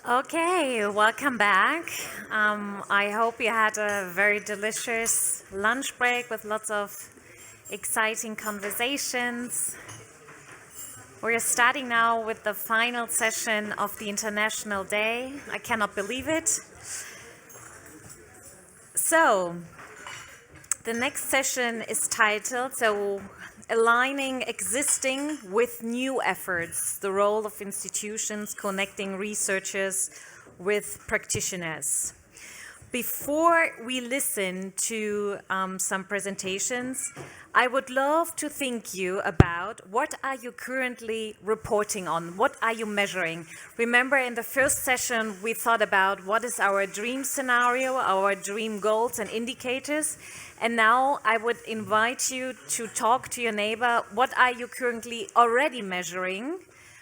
Okay, welcome back. I hope you had a very delicious lunch break with lots of exciting conversations. We're starting now with the final session of the International Day. I cannot believe it. So, the next session is titled, Aligning Existing with New Efforts, the Role of Institutions Connecting Researchers with Practitioners. Before we listen to some presentations, I would love to think you about what are you currently reporting on? What are you measuring? Remember in the first session, we thought about what is our dream scenario, our dream goals and indicators. And now I would invite you to talk to your neighbor. What are you currently already measuring?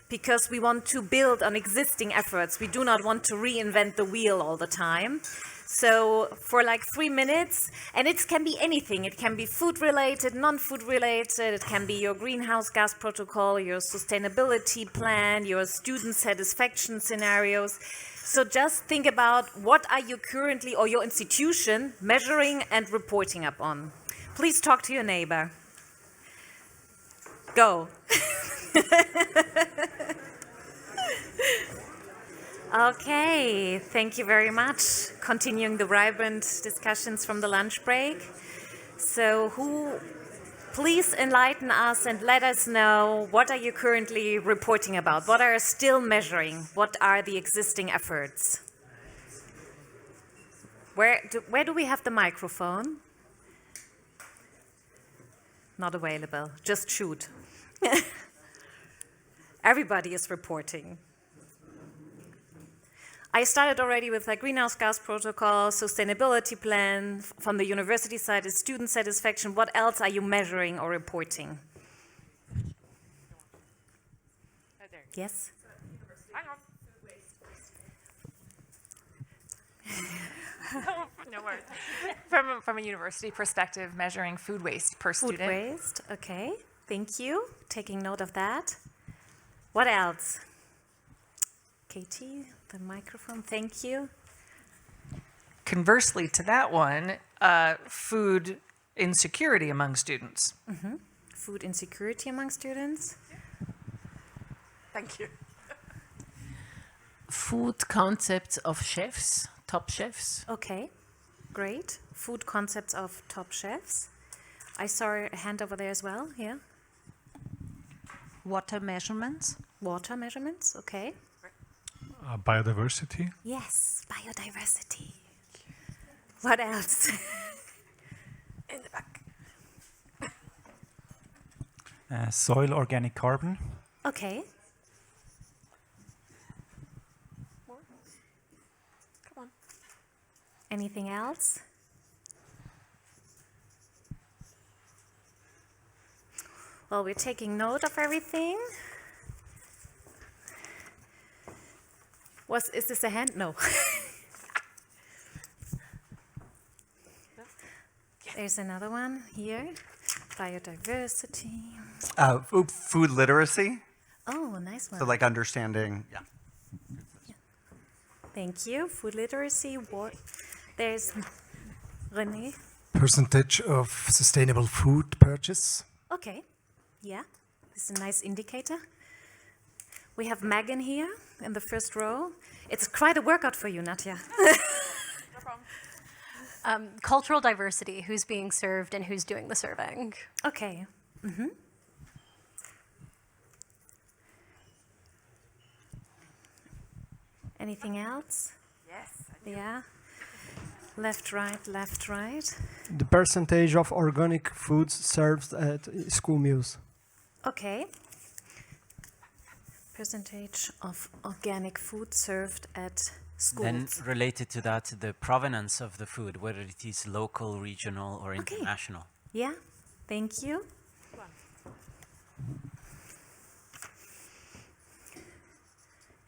Because we want to build on existing efforts. We do not want to reinvent the wheel all the time. So for like 3 minutes, and it can be anything. It can be food related, non-food related. It can be your greenhouse gas protocol, your sustainability plan, your student satisfaction scenarios. So just think about what are you currently or your institution measuring and reporting up on. Please talk to your neighbor. Go. Okay, thank you very much. Continuing the vibrant discussions from the lunch break. So please enlighten us and let us know what are you currently reporting about? What are you still measuring? What are the existing efforts? Where do we have the microphone? Not available, just shoot. Everybody is reporting. I started already with a greenhouse gas protocol, sustainability plan. From the university side is student satisfaction. What else are you measuring or reporting? Yes? No worries. From a university perspective, measuring food waste per student. Food waste, okay. Thank you. Taking note of that. What else? Katie, the microphone, thank you. Conversely to that one, food insecurity among students. Mm-hmm. Food insecurity among students. Thank you. Food concepts of chefs, top chefs. Okay, great. Food concepts of top chefs. I saw a hand over there as well, yeah. Water measurements. Water measurements, okay. Biodiversity. Yes, biodiversity. What else? In the back. Soil organic carbon. Okay. More? Come on. Anything else? Well, we're taking note of everything. Is this a hand? No. There's another one here. Biodiversity. Food literacy. Oh, nice one. So like understanding, yeah. Thank you. Food literacy. There's Rene. Percentage of sustainable food purchase. Okay. Yeah, this is a nice indicator. We have Megan here in the first row. It's quite a workout for you, Natya. No problem. Cultural diversity, who's being served and who's doing the serving. Okay. Mm-hmm. Anything else? Yes. Yeah. Left, right, left, right. The percentage of organic foods served at school meals. Okay. Percentage of organic food served at schools. Then related to that, the provenance of the food, whether it is local, regional, or Okay. international. Yeah, thank you.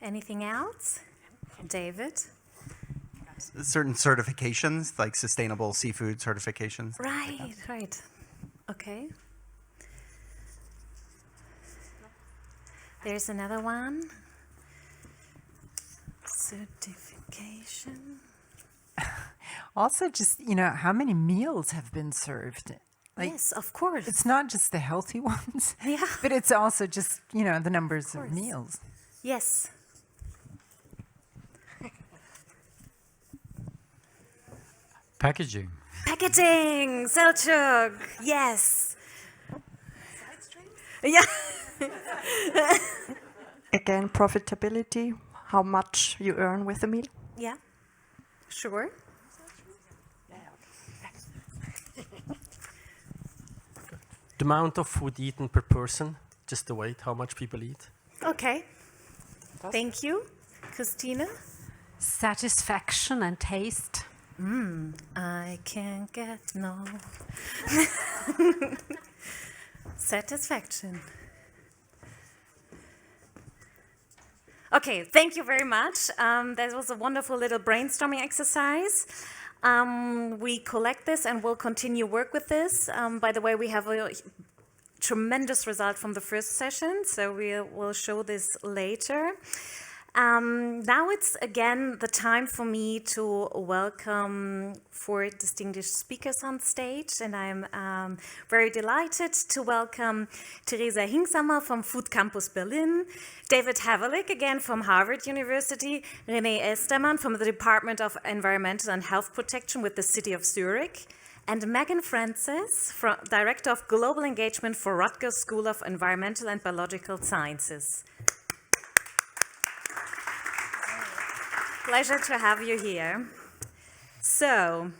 Anything else? David? Certain certifications, like sustainable seafood certifications. Right, right. Okay. There's another one. Certification. Also, just, how many meals have been served? Yes, of course. It's not just the healthy ones, Yeah. but it's also just, the numbers of meals. Yes. Packaging. Packaging, Selçuk, yes. Yeah. Again, profitability, how much you earn with a meal. Yeah, sure. The amount of food eaten per person, just the weight, how much people eat. Okay. Thank you. Christine? Satisfaction and taste. I can't get no satisfaction. Okay, thank you very much. That was a wonderful little brainstorming exercise. We collect this and we'll continue work with this. By the way, we have a tremendous result from the first session, so we will show this later. Now it's again the time for me to welcome 4 distinguished speakers on stage, and I'm very delighted to welcome Theresa Hingsammer from Food Campus Berlin, David Havelick again from Harvard University, Rene Estermann from the Department of Environmental and Health Protection with the City of Zurich, and Megan Francis, Director of Global Engagement for Rutgers School of Environmental and Biological Sciences. Pleasure to have you here. So,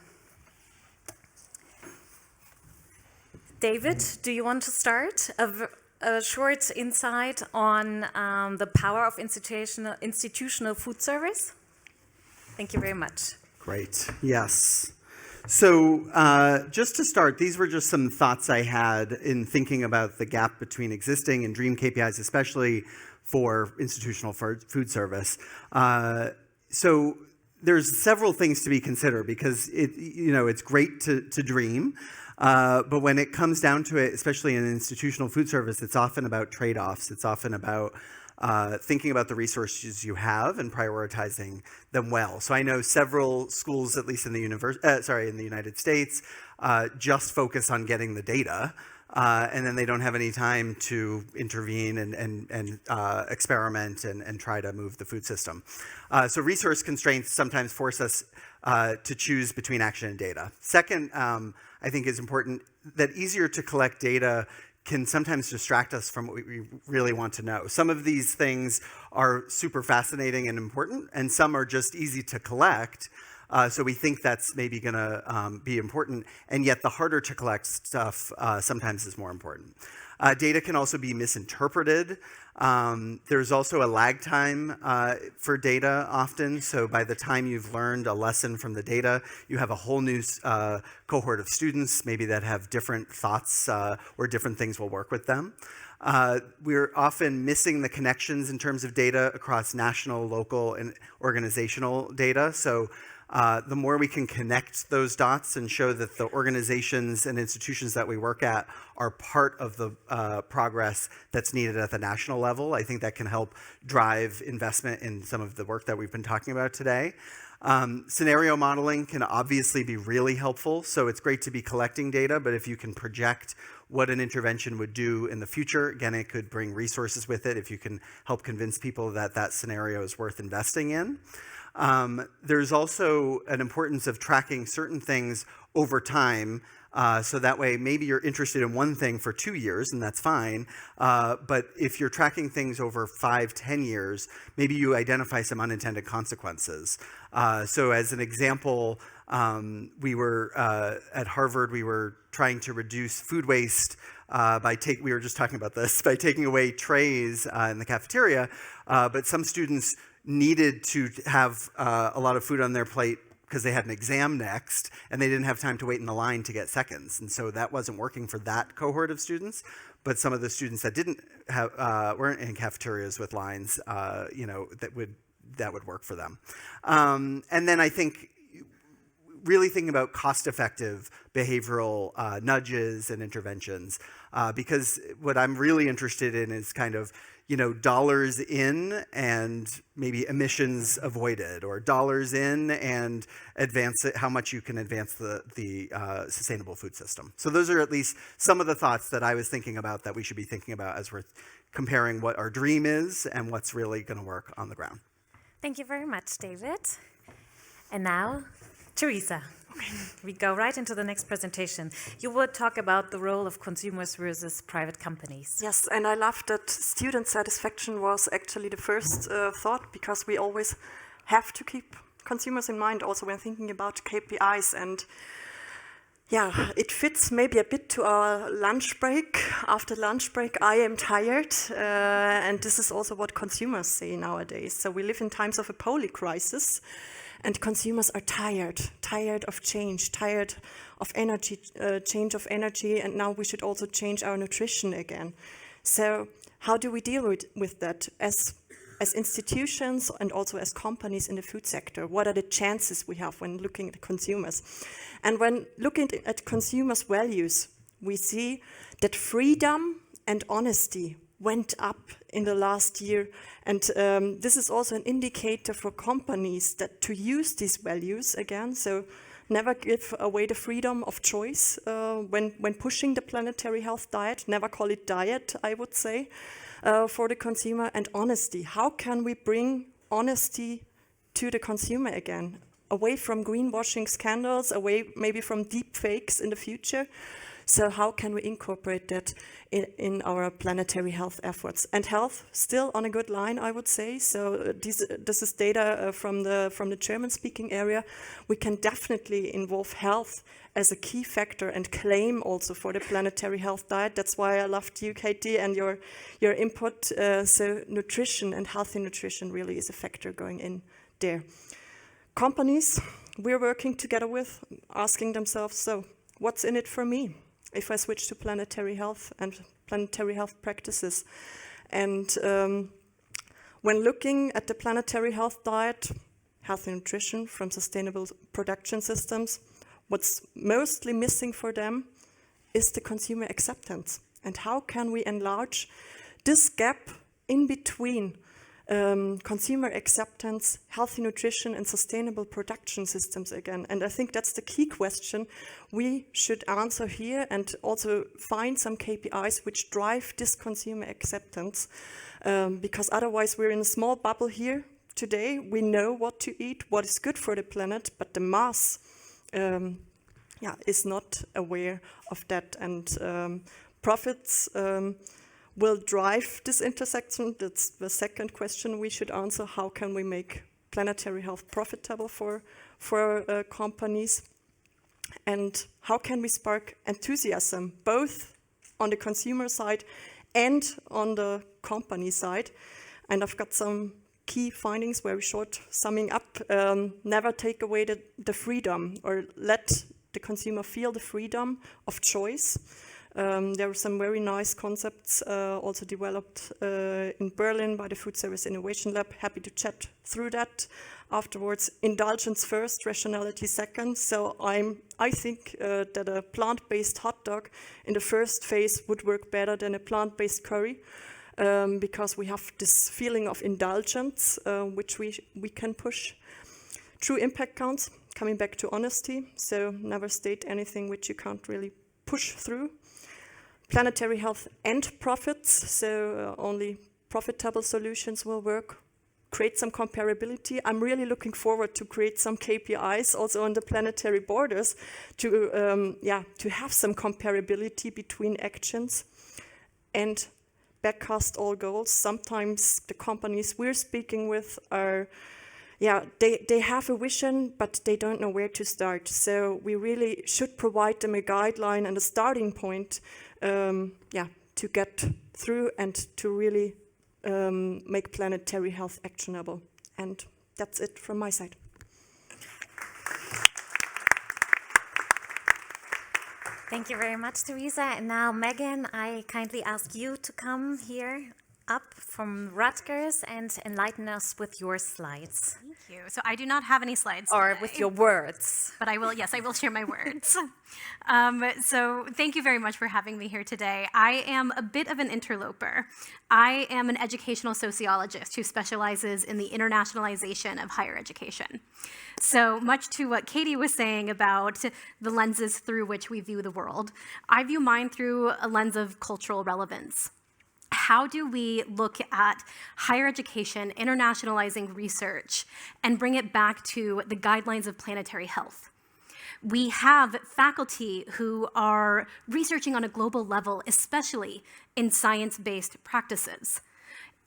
David, do you want to start? A short insight on the power of institutional food service? Thank you very much. Great, yes. So just to start, these were just some thoughts I had in thinking about the gap between existing and dream KPIs, especially for institutional food service. So there's several things to be considered because it's great to dream, but when it comes down to it, especially in institutional food service, it's often about trade-offs. It's often about thinking about the resources you have and prioritizing them well. So I know several schools, at least in the in the United States, just focus on getting the data. And then they don't have any time to intervene and experiment and try to move the food system. So resource constraints sometimes force us to choose between action and data. Second, I think is important that easier to collect data can sometimes distract us from what we really want to know. Some of these things are super fascinating and important, and some are just easy to collect. So we think that's maybe going to be important, and yet the harder to collect stuff sometimes is more important. Data can also be misinterpreted. There's also a lag time for data often, so by the time you've learned a lesson from the data, you have a whole new cohort of students maybe that have different thoughts or different things will work with them. We're often missing the connections in terms of data across national, local, and organizational data. So the more we can connect those dots and show that the organizations and institutions that we work at are part of the progress that's needed at the national level, I think that can help drive investment in some of the work that we've been talking about today. Scenario modeling can obviously be really helpful, so it's great to be collecting data, but if you can project what an intervention would do in the future, again, it could bring resources with it if you can help convince people that that scenario is worth investing in. There's also an importance of tracking certain things over time, so that way maybe you're interested in one thing for 2 years, and that's fine, but if you're tracking things over 5, 10 years, maybe you identify some unintended consequences. So as an example, we were at Harvard, we were trying to reduce food waste we were just talking about this, by taking away trays in the cafeteria, but some students needed to have a lot of food on their plate because they had an exam next, and they didn't have time to wait in the line to get seconds. And so that wasn't working for that cohort of students, but some of the students that weren't in cafeterias with lines, that would work for them. And then I think really thinking about cost-effective behavioral nudges and interventions, because what I'm really interested in is kind of, dollars in and maybe emissions avoided, or dollars in and how much you can advance the sustainable food system. So those are at least some of the thoughts that I was thinking about that we should be thinking about as we're comparing what our dream is and what's really going to work on the ground. Thank you very much, David. And now, Theresa. We go right into the next presentation. You will talk about the role of consumers versus private companies. Yes, and I love that student satisfaction was actually the first thought, because we always have to keep consumers in mind also when thinking about KPIs. And yeah, it fits maybe a bit to our lunch break. After lunch break, I am tired. And this is also what consumers say nowadays. So we live in times of a poly crisis. And consumers are tired of change, tired of energy, change of energy, and now we should also change our nutrition again. So how do we deal with that as institutions and also as companies in the food sector? What are the chances we have when looking at consumers? And when looking at consumers' values, we see that freedom and honesty went up in the last year. And this is also an indicator for companies that to use these values again. So never give away the freedom of choice when pushing the planetary health diet. Never call it diet, I would say, for the consumer. And honesty. How can we bring honesty to the consumer again? Away from greenwashing scandals, away maybe from deep fakes in the future. So how can we incorporate that in our planetary health efforts? And health still on a good line, I would say. So this is data from the German-speaking area. We can definitely involve health as a key factor and claim also for the planetary health diet. That's why I loved you, Katie, and your input. So nutrition and healthy nutrition really is a factor going in there. Companies we're working together with, asking themselves, so what's in it for me if I switch to planetary health and planetary health practices? And when looking at the planetary health diet, healthy nutrition from sustainable production systems, what's mostly missing for them is the consumer acceptance. And how can we enlarge this gap in between consumer acceptance, healthy nutrition, and sustainable production systems again? And I think that's the key question we should answer here, and also find some KPIs which drive this consumer acceptance, because otherwise we're in a small bubble here today. We know what to eat, what is good for the planet, but the mass is not aware of that. And profits will drive this intersection. That's the second question we should answer. How can we make planetary health profitable for companies? And how can we spark enthusiasm, both on the consumer side and on the company side? And I've got some key findings, very short summing up. Never take away the freedom, or let the consumer feel the freedom of choice. There are some very nice concepts also developed in Berlin by the Food Service Innovation Lab. Happy to chat through that afterwards. Indulgence first, rationality second. So I think that a plant-based hot dog in the first phase would work better than a plant-based curry, because we have this feeling of indulgence, which we can push. True impact counts, coming back to honesty. So never state anything which you can't really push through. Planetary health and profits, so only profitable solutions will work. Create some comparability. I'm really looking forward to create some KPIs also on the planetary borders to have some comparability between actions and backcast all goals. Sometimes the companies we're speaking with are, they have a vision, but they don't know where to start. So we really should provide them a guideline and a starting point to get through and to really make planetary health actionable. And that's it from my side. Thank you very much, Theresa. And now, Megan, I kindly ask you to come here up from Rutgers and enlighten us with your slides. Thank you. So I do not have any slides Or today, with your words. but I will, yes, I will share my words. So thank you very much for having me here today. I am a bit of an interloper. I am an educational sociologist who specializes in the internationalization of higher education. So much to what Katie was saying about the lenses through which we view the world, I view mine through a lens of cultural relevance. How do we look at higher education, internationalizing research, and bring it back to the guidelines of planetary health? We have faculty who are researching on a global level, especially in science-based practices.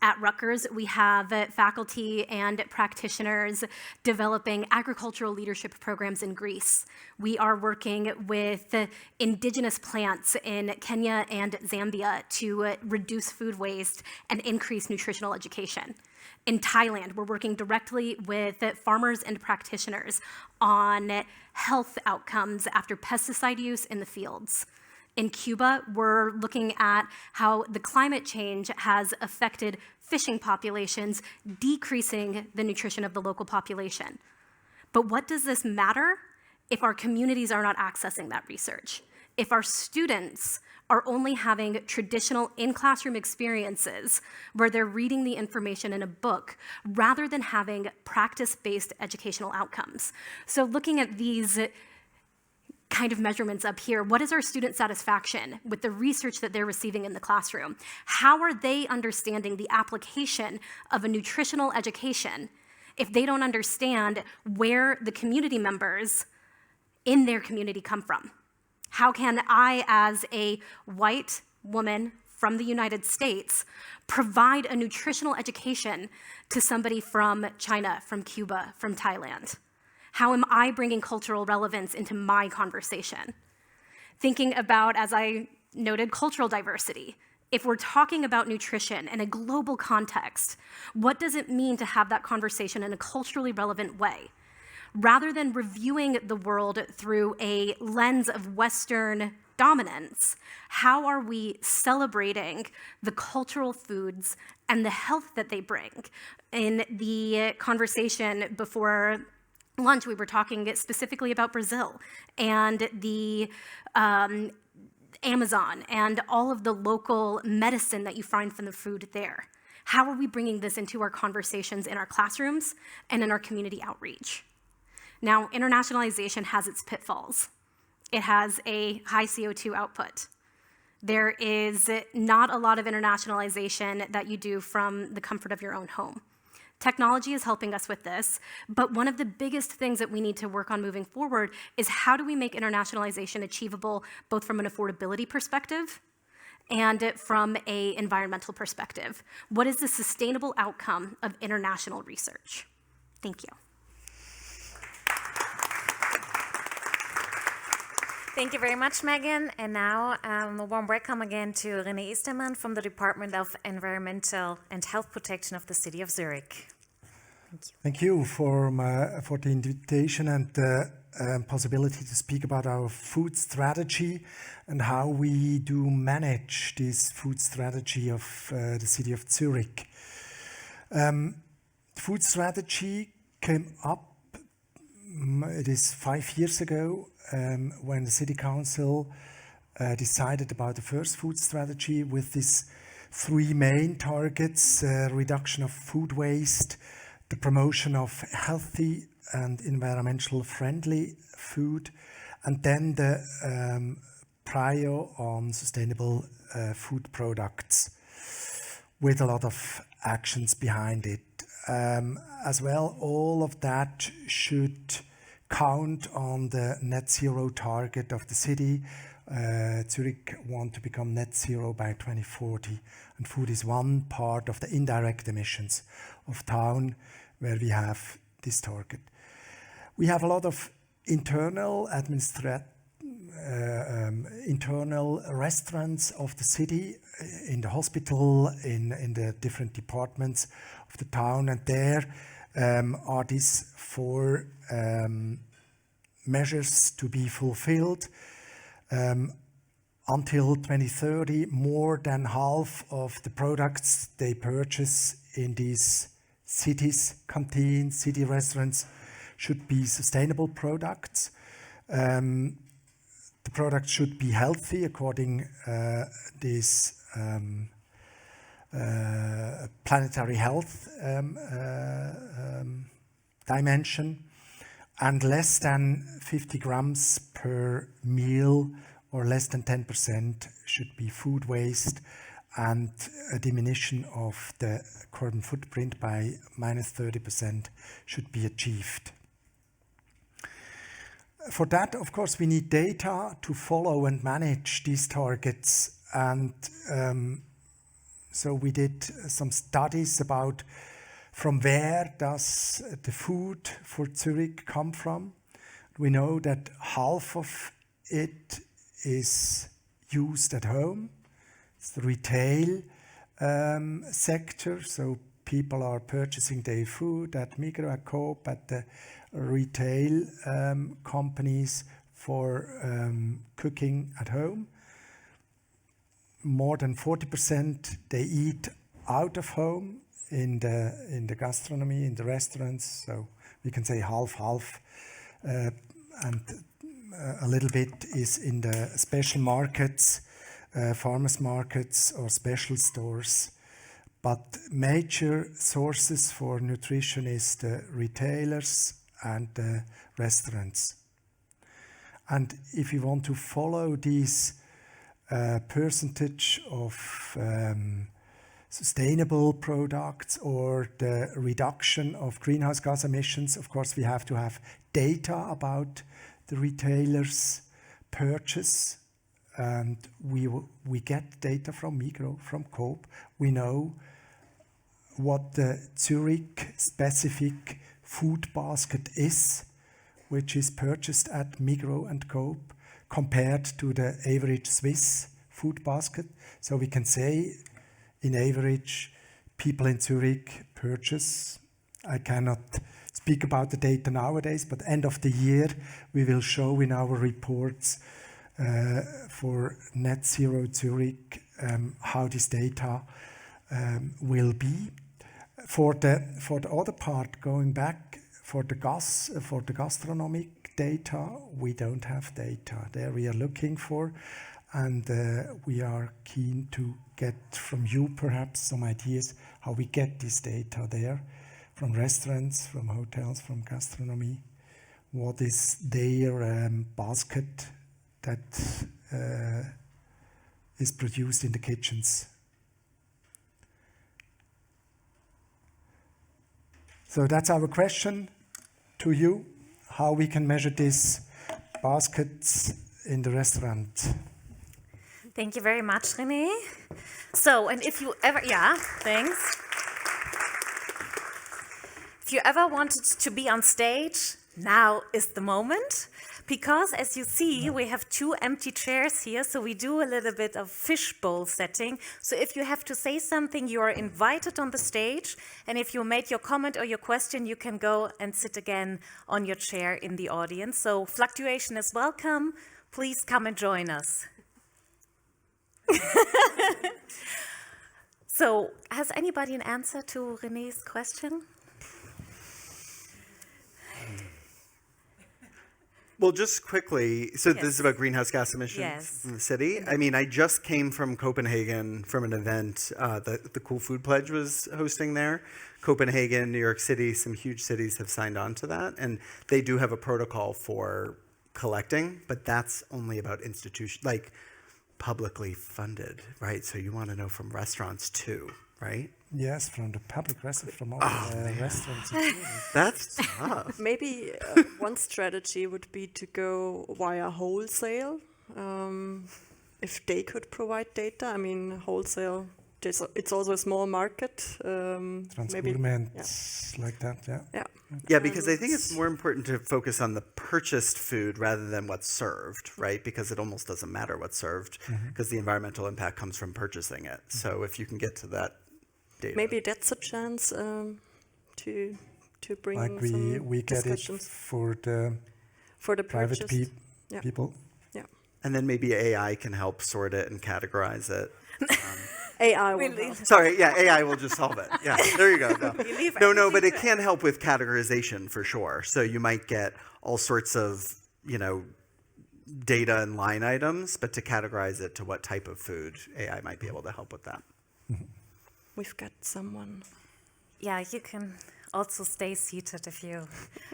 At Rutgers, we have faculty and practitioners developing agricultural leadership programs in Greece. We are working with indigenous plants in Kenya and Zambia to reduce food waste and increase nutritional education. In Thailand, we're working directly with farmers and practitioners on health outcomes after pesticide use in the fields. In Cuba, we're looking at how the climate change has affected fishing populations, decreasing the nutrition of the local population. But what does this matter if our communities are not accessing that research? If our students are only having traditional in-classroom experiences where they're reading the information in a book rather than having practice-based educational outcomes. So looking at these kind of measurements up here. What is our student satisfaction with the research that they're receiving in the classroom? How are they understanding the application of a nutritional education if they don't understand where the community members in their community come from? How can I, as a white woman from the United States, provide a nutritional education to somebody from China, from Cuba, from Thailand? How am I bringing cultural relevance into my conversation? Thinking about, as I noted, cultural diversity. If we're talking about nutrition in a global context, what does it mean to have that conversation in a culturally relevant way? Rather than reviewing the world through a lens of Western dominance, how are we celebrating the cultural foods and the health that they bring? In the conversation before lunch, we were talking specifically about Brazil and the Amazon and all of the local medicine that you find from the food there. How are we bringing this into our conversations in our classrooms and in our community outreach? Now, internationalization has its pitfalls. It has a high CO2 output. There is not a lot of internationalization that you do from the comfort of your own home. Technology is helping us with this, but one of the biggest things that we need to work on moving forward is how do we make internationalization achievable both from an affordability perspective and from an environmental perspective? What is the sustainable outcome of international research? Thank you. Thank you very much, Megan. And now a warm welcome again to Rene Estermann from the Department of Environmental and Health Protection of the City of Zurich. Thank you for the invitation and the possibility to speak about our food strategy and how we do manage this food strategy of the City of Zurich. Food strategy came up, it is 5 years ago, when the City Council decided about the first food strategy with these 3 main targets, reduction of food waste, the promotion of healthy and environmental friendly food, and then the prio on sustainable food products with a lot of actions behind it. As well, all of that should count on the net zero target of the city. Zurich want to become net zero by 2040, and food is one part of the indirect emissions of town where we have this target. We have a lot of internal internal restaurants of the city, in the hospital, in the different departments of the town, and there are these 4 measures to be fulfilled. until 2030, more than half of the products they purchase in these cities, canteens, city restaurants, should be sustainable products. The product should be healthy according this planetary health dimension, and less than 50 grams per meal or less than 10% should be food waste, and a diminution of the carbon footprint by minus 30% should be achieved. For that, of course, we need data to follow and manage these targets. And so we did some studies about from where does the food for Zurich come from. We know that half of it is used at home. It's the retail sector, so people are purchasing their food at Migros, at Coop, at the retail companies for cooking at home. More than 40% they eat out of home in the gastronomy, in the restaurants. So we can say half, and a little bit is in the special markets, farmers markets or special stores. But major sources for nutrition is the retailers and the restaurants. And if you want to follow these percentage of sustainable products or the reduction of greenhouse gas emissions, of course we have to have data about the retailers' purchase, and we get data from Migros, from Coop. We know what the Zurich specific food basket is, which is purchased at Migros and Coop, compared to the average Swiss food basket. So we can say, in average, people in Zurich purchase. I cannot speak about the data nowadays, but end of the year we will show in our reports for Net Zero Zurich how this data will be. For the other part, going back for the gastronomic data, we don't have data. There we are looking for, and we are keen to get from you perhaps some ideas how we get this data there, from restaurants, from hotels, from gastronomy. What is their basket that is produced in the kitchens? So that's our question to you, how we can measure these baskets in the restaurant. Thank you very much, Rene. So, and if you ever, thanks. If you ever wanted to be on stage, now is the moment. Because as you see, we have 2 empty chairs here, so we do a little bit of fishbowl setting. So if you have to say something, you are invited on the stage. And if you made your comment or your question, you can go and sit again on your chair in the audience. So fluctuation is welcome. Please come and join us. So has anybody an answer to Rene's question? Well, just quickly, so Yes. this is about greenhouse gas emissions Yes. in the city. I mean, I just came from Copenhagen from an event the Cool Food Pledge was hosting there. Copenhagen, New York City, some huge cities have signed on to that, and they do have a protocol for collecting, but that's only about like publicly funded, right? So you want to know from restaurants too, right? Yes, from the public restaurants, from all the restaurants. That's tough. Maybe one strategy would be to go via wholesale. If they could provide data, I mean, wholesale, it's also a small market. Transformants like that, yeah. Yeah, because I think it's more important to focus on the purchased food rather than what's served, right? Because it almost doesn't matter what's served, because the environmental impact comes from purchasing it. So if you can get to that data. Maybe that's a chance to bring like some we get it discussions for the for the private purchased people. Yeah. And then maybe AI can help sort it and categorize it. AI will help. Sorry, yeah, AI will just solve it. Yeah, there you go. No, but it can help with categorization for sure. So you might get all sorts of, data and line items, but to categorize it to what type of food, AI might be able to help with that. We've got someone. Yeah, you can also stay seated if you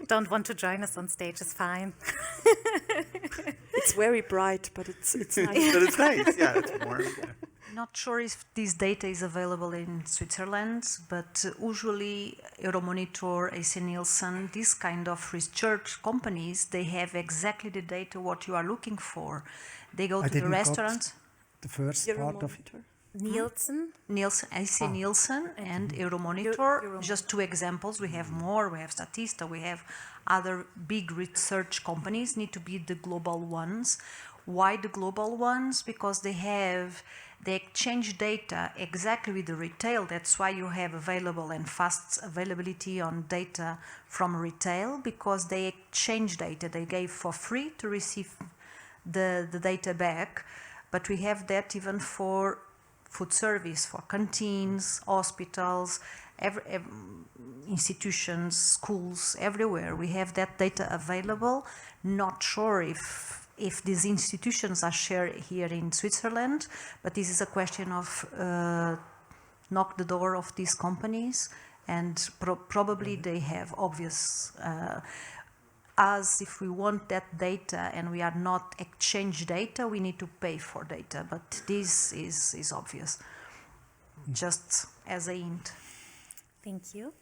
don't want to join us on stage. It's fine. It's very bright, but it's nice. But it's nice. Yeah, it's warm. Not sure if this data is available in Switzerland, but usually Euromonitor, AC Nielsen, these kind of research companies, they have exactly the data what you are looking for. They go to the restaurant. The first part of it. Nielsen, AC Nielsen and Euromonitor, just two examples. We have more, we have Statista, we have other big research companies, need to be the global ones. Why the global ones? Because they exchange data exactly with the retail. That's why you have available and fast availability on data from retail, because they exchange data. They gave for free to receive the data back, but we have that even for food service, for canteens, hospitals, institutions, schools, everywhere. We have that data available. Not sure if these institutions are shared here in Switzerland, but this is a question of knock the door of these companies, and probably they have obvious, as if we want that data and we are not exchange data, we need to pay for data, but this is obvious, just as a hint. Thank you.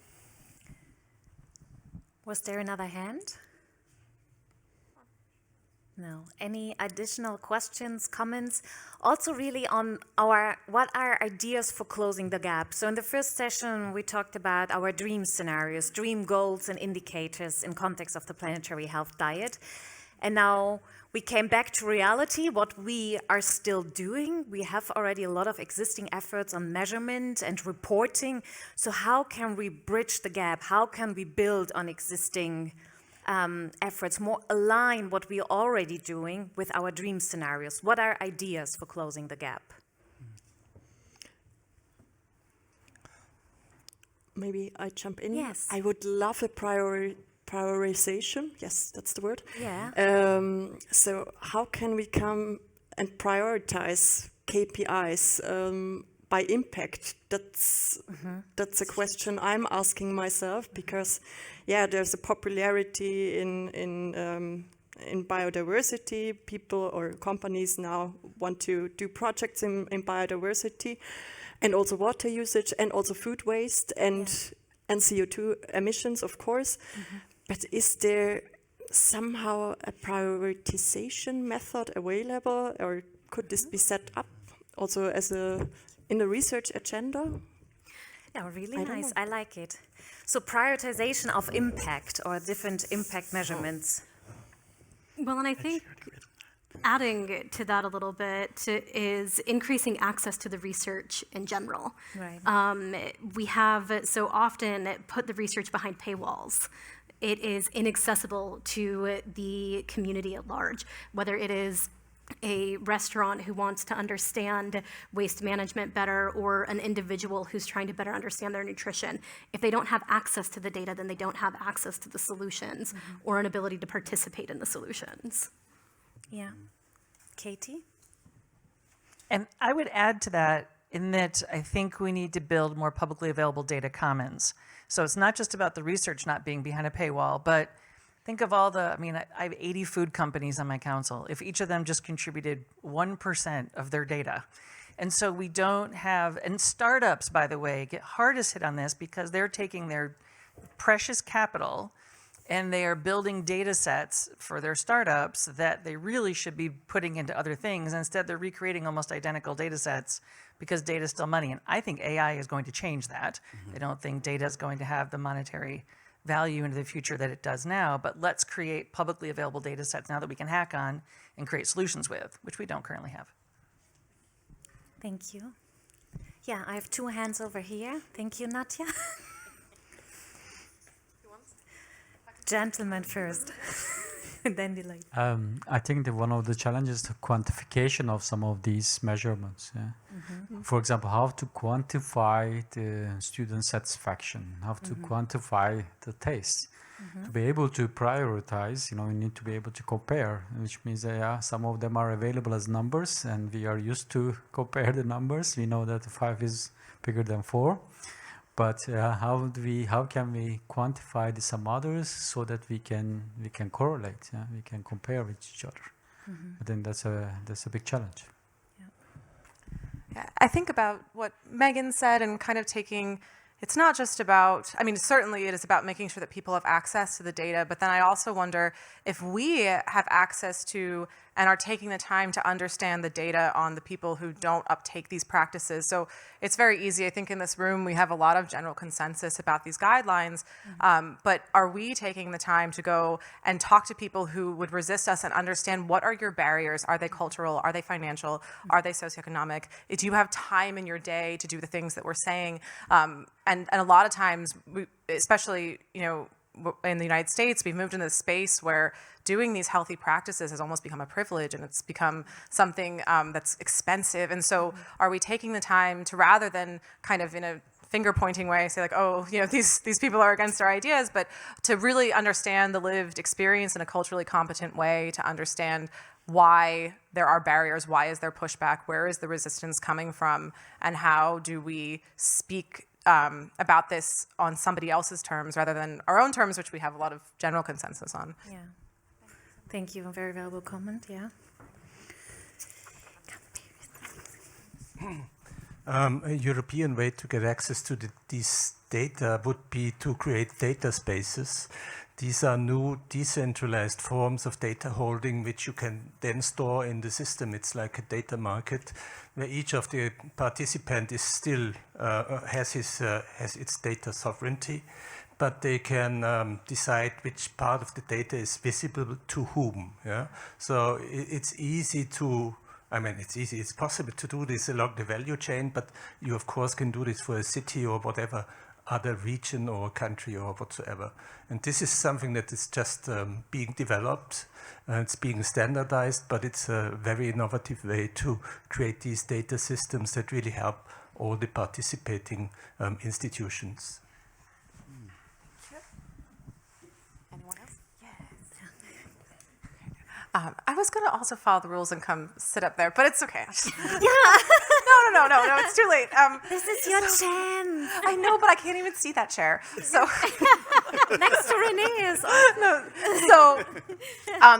Was there another hand? No. Any additional questions, comments? Also really on what are ideas for closing the gap? So in the first session, we talked about our dream scenarios, dream goals and indicators in context of the planetary health diet. And now we came back to reality, what we are still doing. We have already a lot of existing efforts on measurement and reporting. So how can we bridge the gap? How can we build on existing efforts, more align what we are already doing with our dream scenarios? What are ideas for closing the gap? Maybe I jump in. Yes. I would love a prioritization. Yes, that's the word. Yeah. So how can we come and prioritize KPIs by impact? That's a question I'm asking myself, because there's a popularity in biodiversity. People or companies now want to do projects in biodiversity, and also water usage, and also food waste, and CO2 emissions, of course. But is there somehow a prioritization method available, or could this be set up also as in the research agenda? Yeah, really nice. I like it. So prioritization of impact or different impact measurements. Well, and I think adding to that a little bit is increasing access to the research in general. Right. We have so often put the research behind paywalls. It is inaccessible to the community at large, whether it is a restaurant who wants to understand waste management better, or an individual who's trying to better understand their nutrition. If they don't have access to the data, then they don't have access to the solutions or an ability to participate in the solutions. Yeah. Katie? And I would add to that in that I think we need to build more publicly available data commons. So it's not just about the research not being behind a paywall, but think of all I have 80 food companies on my council. If each of them just contributed 1% of their data. And so we don't have, and startups, by the way, get hardest hit on this because they're taking their precious capital and they are building data sets for their startups that they really should be putting into other things. Instead, they're recreating almost identical data sets because data is still money. And I think AI is going to change that. I don't think data is going to have the monetary value into the future that it does now, but let's create publicly available data sets now that we can hack on and create solutions with, which we don't currently have. Thank you. Yeah, I have two hands over here. Thank you, Nadja. Gentleman first. Then delay. I think that one of the challenges is the quantification of some of these measurements. Yeah? For example, how to quantify the student satisfaction, how to quantify the taste. To be able to prioritize, you need to be able to compare, which means that some of them are available as numbers, and we are used to compare the numbers. We know that 5 is bigger than 4. But how can we quantify some others so that we can correlate, we can compare with each other? I think that's a big challenge. Yeah, I think about what Megan said and kind of taking, it's not just about, I mean, certainly it is about making sure that people have access to the data, but then I also wonder if we have access to and are taking the time to understand the data on the people who don't uptake these practices. So it's very easy. I think in this room we have a lot of general consensus about these guidelines, but are we taking the time to go and talk to people who would resist us and understand what are your barriers? Are they cultural? Are they financial? Are they socioeconomic? Do you have time in your day to do the things that we're saying? And a lot of times, especially, in the United States, we've moved into this space where doing these healthy practices has almost become a privilege, and it's become something that's expensive. And so are we taking the time to, rather than kind of in a finger-pointing way, say like, oh, these people are against our ideas, but to really understand the lived experience in a culturally competent way, to understand why there are barriers, why is there pushback, where is the resistance coming from, and how do we speak about this on somebody else's terms rather than our own terms, which we have a lot of general consensus on. Yeah. Thank you. A very valuable comment. Yeah. A European way to get access to these data would be to create data spaces. These are new decentralized forms of data holding which you can then store in the system. It's like a data market where each of the participants is still has its data sovereignty, but they can decide which part of the data is visible to whom. Yeah? So it's easy to, it's possible to do this along the value chain, but you of course can do this for a city or whatever other region or country or whatsoever. And this is something that is just being developed. It's being standardized, but it's a very innovative way to create these data systems that really help all the participating institutions. Anyone else? Yes. I was going to also follow the rules and come sit up there, but it's okay. No, it's too late. This is your chance. I know, but I can't even see that chair. So next to Rene is.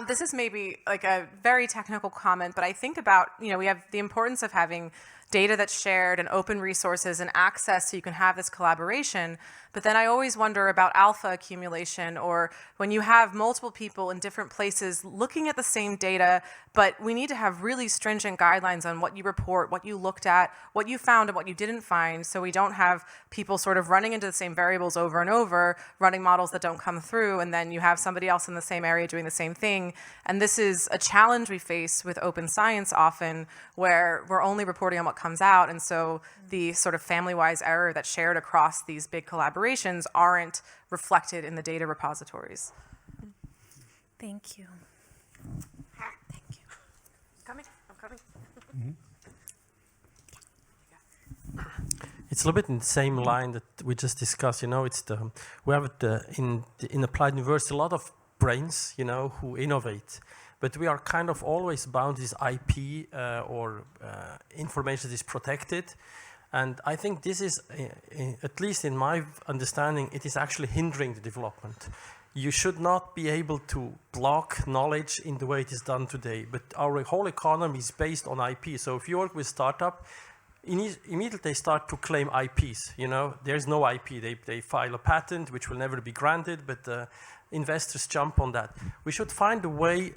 This is maybe like a very technical comment, but I think about, we have the importance of having data that's shared and open resources and access so you can have this collaboration. But then I always wonder about alpha accumulation, or when you have multiple people in different places looking at the same data, but we need to have really stringent guidelines on what you report, what you looked at, what you found and what you didn't find, so we don't have people sort of running into the same variables over and over, running models that don't come through, and then you have somebody else in the same area doing the same thing. And this is a challenge we face with open science often, where we're only reporting on what comes out, and so the sort of family-wise error that's shared across these big collaborations aren't reflected in the data repositories. Thank you. Thank you. I'm coming. It's a little bit in the same line that we just discussed. It's we have in applied university a lot of brains, who innovate, but we are kind of always bound to this IP or information that is protected. And I think this is, at least in my understanding, it is actually hindering the development. You should not be able to block knowledge in the way it is done today, but our whole economy is based on IP. So if you work with startup, immediately they start to claim IPs. There's no IP. They file a patent, which will never be granted, but investors jump on that. We should find a way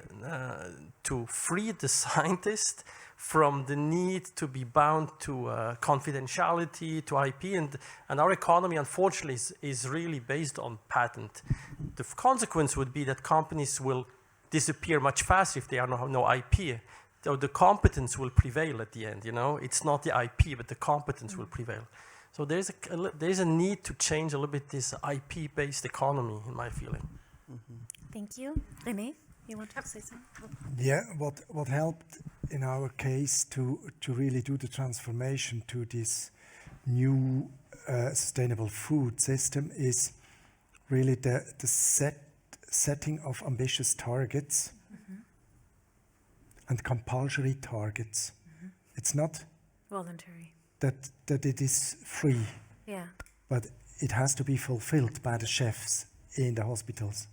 to free the scientist from the need to be bound to confidentiality, to IP, and our economy, unfortunately, is really based on patent. The consequence would be that companies will disappear much faster if there are no IP. So the competence will prevail at the end. It's not the IP, but the competence will prevail. So there's a need to change a little bit this IP-based economy, in my feeling. Thank you, Rene. You want to say something? Yeah, what helped in our case to really do the transformation to this new sustainable food system is really the setting of ambitious targets and compulsory targets. It's not voluntary. That it is free, but it has to be fulfilled by the chefs in the hospitals.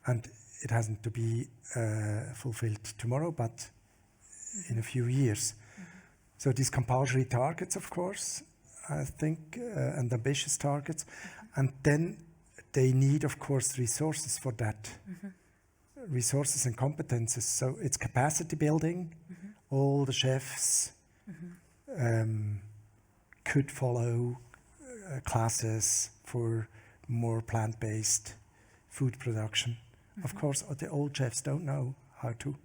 And it hasn't to be fulfilled tomorrow, but in a few years. So these compulsory targets, of course, I think, and ambitious targets. And then they need, of course, resources for that. Resources and competences. So it's capacity building. All the chefs could follow classes for more plant-based food production. Of course, the old chefs don't know how to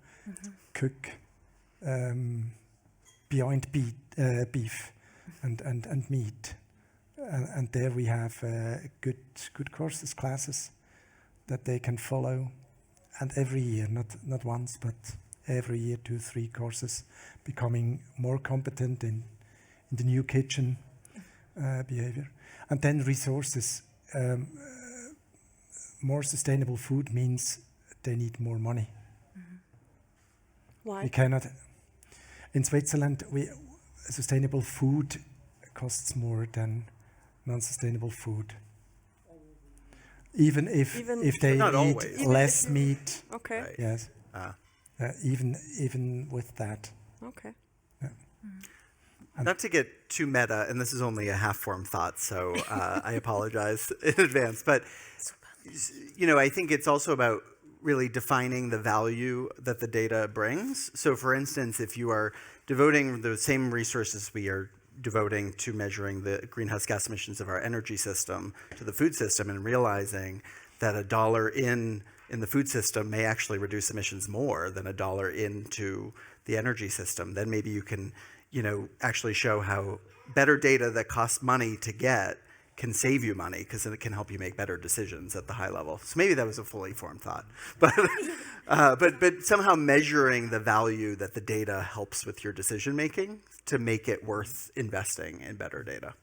cook beyond beef and meat. And there we have good courses, classes that they can follow. And every year, not once, but every year, 2-3 courses, becoming more competent in the new kitchen behavior. And then resources. More sustainable food means they need more money. Why? We cannot. In Switzerland, sustainable food costs more than non-sustainable food. Even if they eat less meat. Okay. Right. Yes. Even with that. Okay. Yeah. Not to get too meta, and this is only a half-formed thought, so I apologize in advance. But I think it's also about really defining the value that the data brings. So, for instance, if you are devoting the same resources we are devoting to measuring the greenhouse gas emissions of our energy system to the food system, and realizing that $1 in the food system may actually reduce emissions more than $1 into the energy system, then maybe you can actually show how better data that costs money to get can save you money, because then it can help you make better decisions at the high level. So maybe that was a fully formed thought, but somehow measuring the value that the data helps with your decision making to make it worth investing in better data.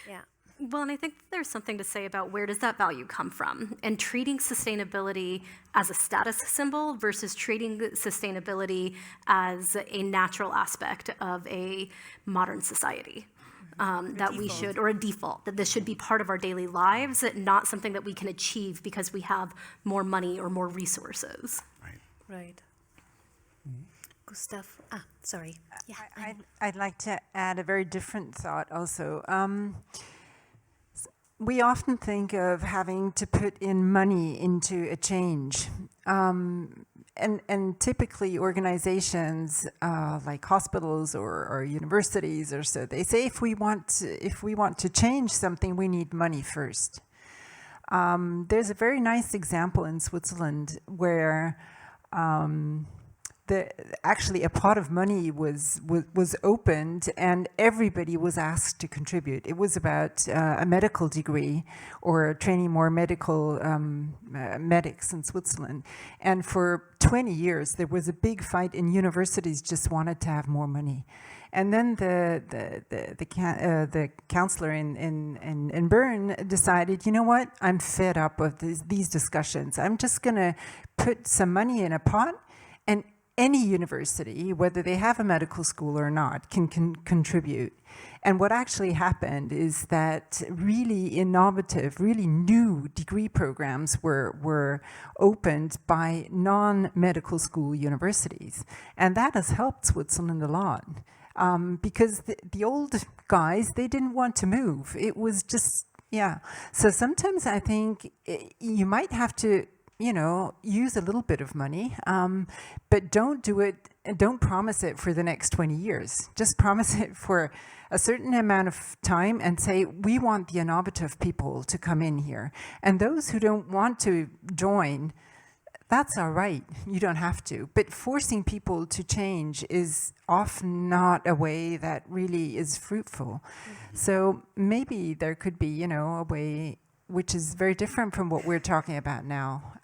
Yeah. Well, and I think there's something to say about where does that value come from, and treating sustainability as a status symbol versus treating sustainability as a natural aspect of a modern society. That we should, or a default, that this should be part of our daily lives, not something that we can achieve because we have more money or more resources. Right. Gustav, sorry. Yeah. I'd like to add a very different thought also. We often think of having to put in money into a change. And typically organizations like hospitals or universities or so, they say if we want to change something, we need money first. There's a very nice example in Switzerland where actually a pot of money was opened and everybody was asked to contribute. It was about a medical degree or training more medical medics in Switzerland. And for 20 years, there was a big fight, and universities just wanted to have more money. And then the counselor in Bern decided, you know what, I'm fed up of these discussions. I'm just going to put some money in a pot, and any university, whether they have a medical school or not, can contribute. And what actually happened is that really innovative, really new degree programs were opened by non-medical school universities. And that has helped Switzerland a lot. Because the old guys, they didn't want to move. It was just, So sometimes I think you might have to use a little bit of money, but don't promise it for the next 20 years. Just promise it for a certain amount of time and say, we want the innovative people to come in here. And those who don't want to join, that's all right. You don't have to. But forcing people to change is often not a way that really is fruitful. So maybe there could be, a way which is very different from what we're talking about now.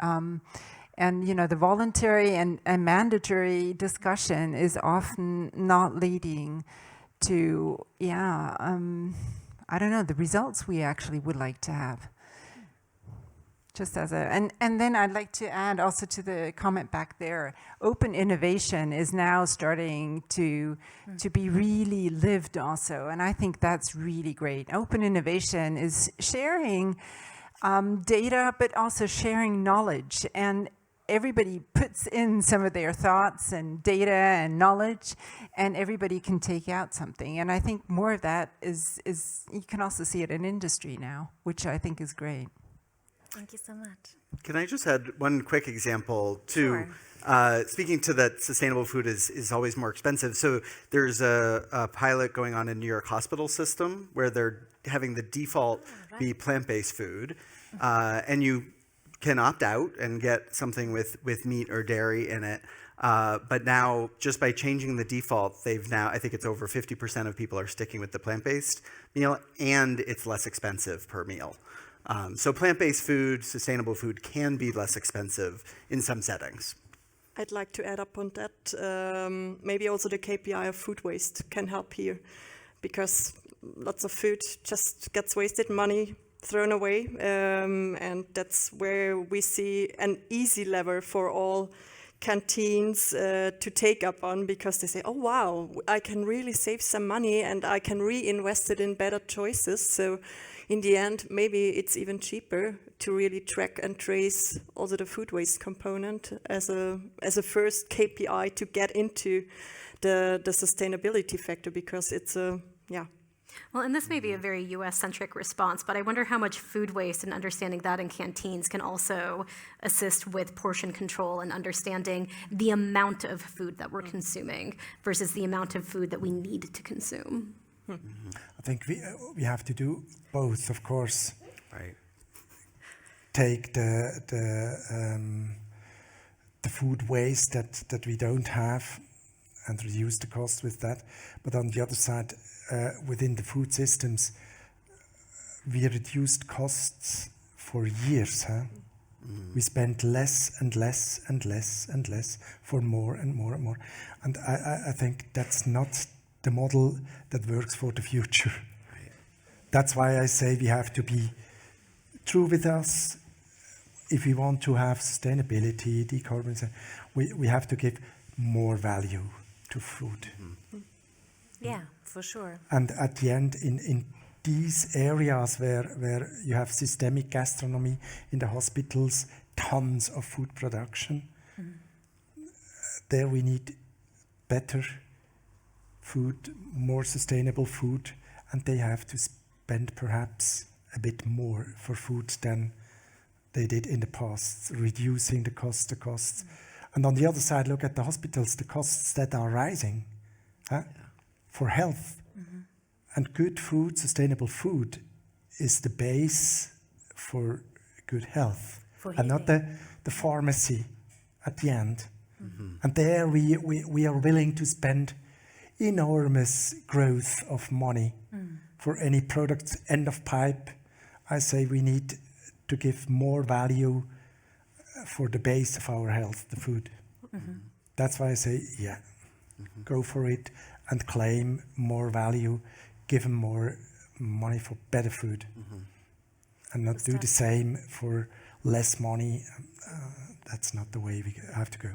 And, the voluntary and mandatory discussion is often not leading to, I don't know, the results we actually would like to have. Just as and then I'd like to add also to the comment back there, open innovation is now starting to be really lived also, and I think that's really great. Open innovation is sharing data, but also sharing knowledge, and everybody puts in some of their thoughts and data and knowledge, and everybody can take out something. And I think more of that is you can also see it in industry now, which I think is great. Thank you so much. Can I just add one quick example too? Speaking to that sustainable food is always more expensive. So there's a pilot going on in New York hospital system where they're having the default be plant-based food. And you can opt out and get something with meat or dairy in it. But now, just by changing the default, I think it's over 50% of people are sticking with the plant-based meal, and it's less expensive per meal. So plant-based food, sustainable food can be less expensive in some settings. I'd like to add up on that. Maybe also the KPI of food waste can help here, because lots of food just gets wasted, money thrown away, and that's where we see an easy lever for all canteens to take up on, because they say, oh wow, I can really save some money and I can reinvest it in better choices. So in the end, maybe it's even cheaper to really track and trace also the food waste component as a first KPI to get into the sustainability factor, because it's Well, and this may be a very US-centric response, but I wonder how much food waste and understanding that in canteens can also assist with portion control and understanding the amount of food that we're consuming versus the amount of food that we need to consume. I think we have to do both, of course. Right. Take the food waste that we don't have and reduce the cost with that. But on the other side, within the food systems, we reduced costs for years. We spent less and less and less and less for more and more and more. And I think that's not the model that works for the future. Right. That's why I say we have to be true with us. If we want to have sustainability, decarbonization, we have to give more value to food. Yeah, for sure. And at the end, in these areas where you have systemic gastronomy in the hospitals, tons of food production, there we need better food, more sustainable food, and they have to spend perhaps a bit more for food than they did in the past, reducing the costs. And on the other side, look at the hospitals, the costs that are rising for health. And good food, sustainable food, is the base for good health, and not the pharmacy at the end. And there we are willing to spend enormous growth of money for any product. End of pipe, I say we need to give more value for the base of our health, the food. That's why I say, go for it and claim more value, give them more money for better food, and not do the same for less money. That's not the way we have to go.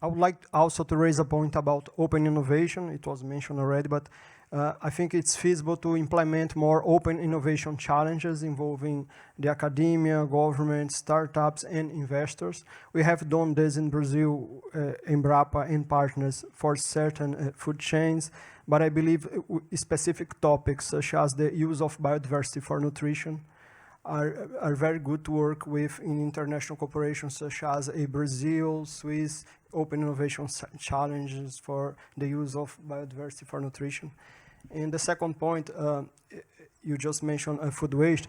I would like also to raise a point about open innovation. It was mentioned already, but I think it's feasible to implement more open innovation challenges involving the academia, government, startups, and investors. We have done this in Brazil, Embrapa and partners for certain food chains, but I believe specific topics such as the use of biodiversity for nutrition are very good to work with in international corporations such as a Brazil, Swiss, open innovation challenges for the use of biodiversity for nutrition. And the second point, you just mentioned food waste.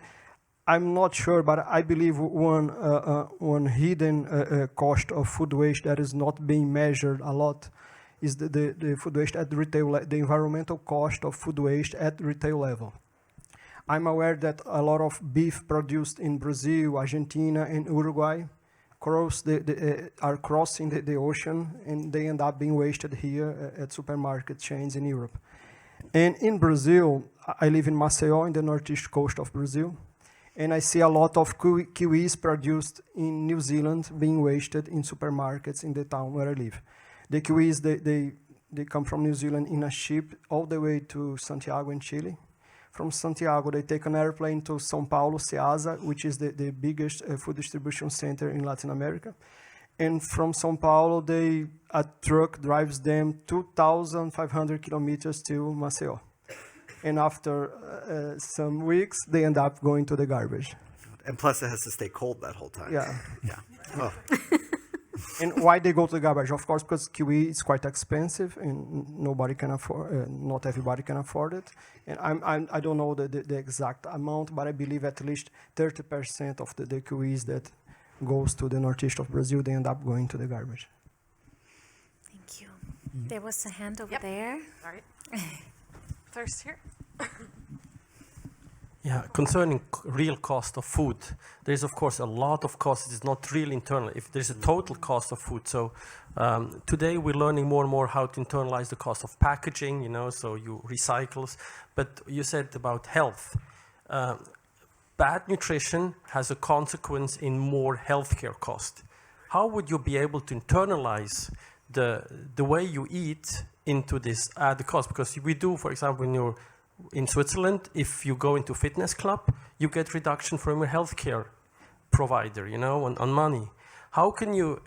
I'm not sure, but I believe one hidden cost of food waste that is not being measured a lot is the food waste at the retail, the environmental cost of food waste at retail level. I'm aware that a lot of beef produced in Brazil, Argentina, and Uruguay are crossing the ocean, and they end up being wasted here at supermarket chains in Europe. And in Brazil, I live in Maceió, in the northeast coast of Brazil, and I see a lot of kiwis produced in New Zealand being wasted in supermarkets in the town where I live. The kiwis, they come from New Zealand in a ship all the way to Santiago in Chile. From Santiago, they take an airplane to São Paulo, Ceasa, which is the biggest food distribution center in Latin America. And from São Paulo, a truck drives them 2,500 kilometers to Maceió. And after some weeks, they end up going to the garbage. And plus, it has to stay cold that whole time. Yeah. Yeah. Oh. And why they go to the garbage? Of course, because kiwi is quite expensive, and nobody can afford. Not everybody can afford it. And I don't know the exact amount, but I believe at least 30% of the kiwis that goes to the northeast of Brazil, they end up going to the garbage. Thank you. There was a hand over there. Sorry. First here. Yeah, concerning real cost of food, there is of course a lot of cost. It is not real internal. If there's a total cost of food, so today we're learning more and more how to internalize the cost of packaging. You know, so you recycles. But you said about health. Bad nutrition has a consequence in more healthcare cost. How would you be able to internalize the way you eat into this added cost? Because we do, for example, when you're in Switzerland, if you go into fitness club, you get reduction from your healthcare provider, you know, on money. How can you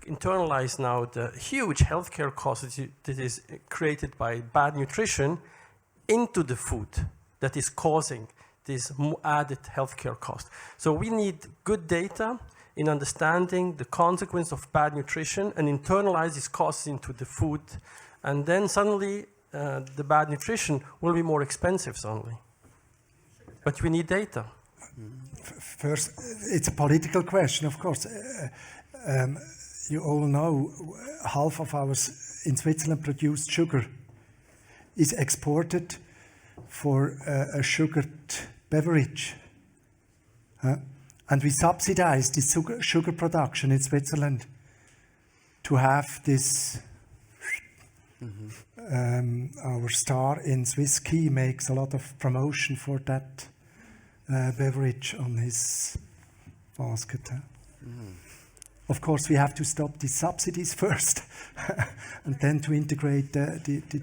internalize now the huge healthcare cost that is created by bad nutrition into the food that is causing this added healthcare cost? So we need good data in understanding the consequence of bad nutrition and internalize these costs into the food, and then suddenly the bad nutrition will be more expensive suddenly. But we need data. First, it's a political question, of course. You all know half of our in Switzerland produced sugar is exported for a sugared beverage. And we subsidize this sugar production in Switzerland to have this. Our star in Swiss Ski makes a lot of promotion for that beverage on his basket. Of course, we have to stop these subsidies first and then to integrate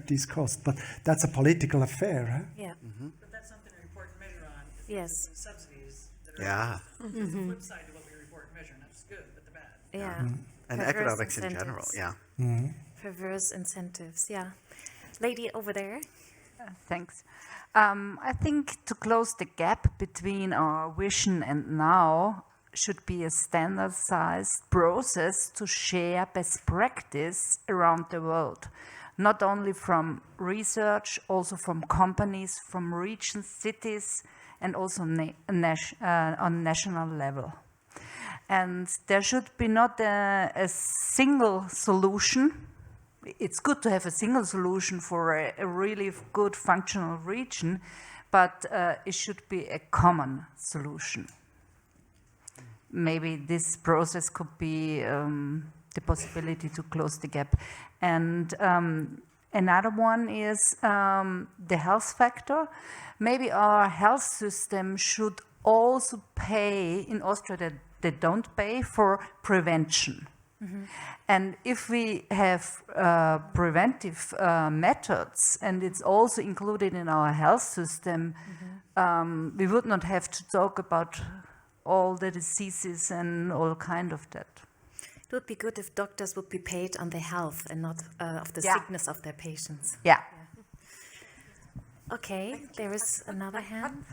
these costs. But that's a political affair. Yeah. But that's something to report and measure on. Yes. The subsidies that are Yeah. It's the flip side to what we report and measure, not just good, but the bad. Yeah. And Perverse economics in general, yeah. Perverse incentives, yeah. Lady over there. Thanks. I think to close the gap between our vision and now should be a standardized process to share best practice around the world, not only from research, also from companies, from regions, cities, and also on national level. And there should be not a single solution. It's good to have a single solution for a really good functional region, but it should be a common solution. Maybe this process could be the possibility to close the gap. And another one is the health factor. Maybe our health system should also pay, in Austria they don't pay, for prevention. Mm-hmm. And if we have preventive methods, and it's also included in our health system, we would not have to talk about all the diseases and all kind of that. It would be good if doctors would be paid on their health and not of the sickness of their patients. Yeah. Okay, there is another hand.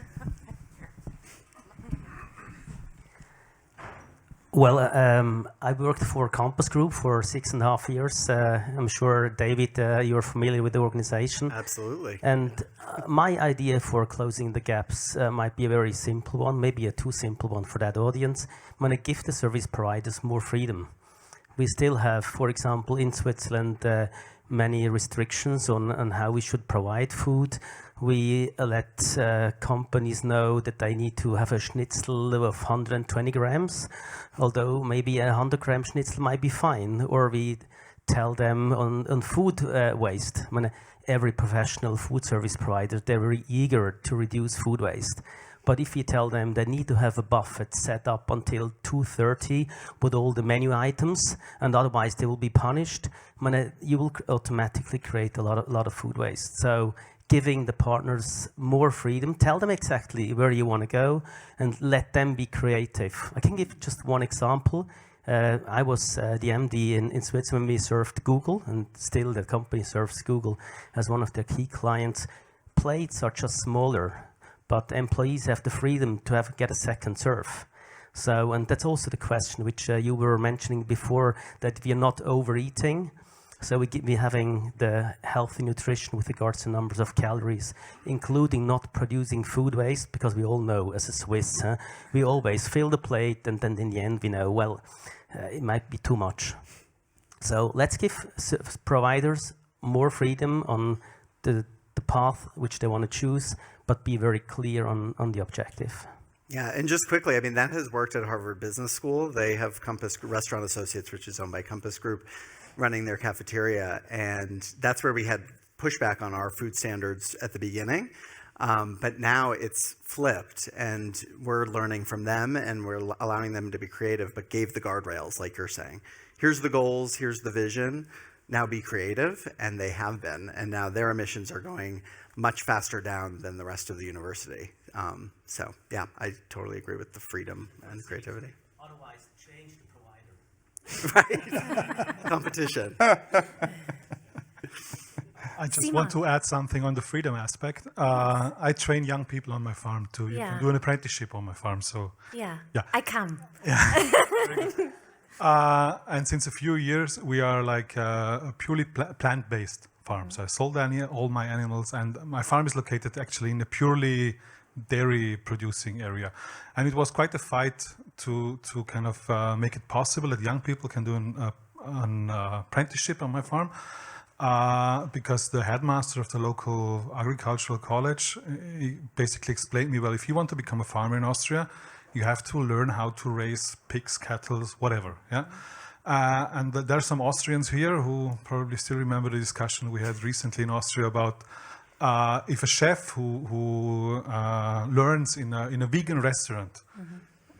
Well, I worked for Campus Group for 6.5 years. I'm sure, David, you're familiar with the organization. Absolutely. And my idea for closing the gaps might be a very simple one, maybe a too simple one for that audience. I'm going to give the service providers more freedom. We still have, for example, in Switzerland, many restrictions on how we should provide food. We let companies know that they need to have a schnitzel of 120 grams, although maybe a 100-gram schnitzel might be fine. Or we tell them on food waste. I mean, every professional food service provider, they're very eager to reduce food waste. But if you tell them they need to have a buffet set up until 2:30 with all the menu items, and otherwise they will be punished, I mean, you will automatically create a lot of food waste. So giving the partners more freedom, tell them exactly where you want to go, and let them be creative. I can give just one example. I was the MD in Switzerland when we served Google, and still the company serves Google as one of their key clients. Plates are just smaller, but employees have the freedom to get a second serve. So, and that's also the question which you were mentioning before, that we are not overeating. So we're having the healthy nutrition with regards to numbers of calories, including not producing food waste, because we all know as a Swiss, we always fill the plate, and then in the end we know, well, it might be too much. So let's give providers more freedom on the path which they want to choose, but be very clear on the objective. Yeah, and just quickly, I mean, that has worked at Harvard Business School. They have Compass Restaurant Associates, which is owned by Compass Group, running their cafeteria, and that's where we had pushback on our food standards at the beginning. But now it's flipped, and we're learning from them, and we're allowing them to be creative, but gave the guardrails, like you're saying. Here's the goals, here's the vision, now be creative, and they have been, and now their emissions are going much faster down than the rest of the university. So yeah, I totally agree with the freedom and creativity. Otherwise, change the provider. Right. Competition. I just want to add something on the freedom aspect. I train young people on my farm too. You can do an apprenticeship on my farm. So yeah. I come. And since a few years, we are like a purely plant-based farm. So I sold all my animals, and my farm is located actually in a purely dairy-producing area. And it was quite a fight to kind of make it possible that young people can do an apprenticeship on my farm. Because the headmaster of the local agricultural college he basically explained me, well, if you want to become a farmer in Austria, you have to learn how to raise pigs, cattle, whatever. Yeah, and there are some Austrians here who probably still remember the discussion we had recently in Austria about if a chef who learns in a vegan restaurant,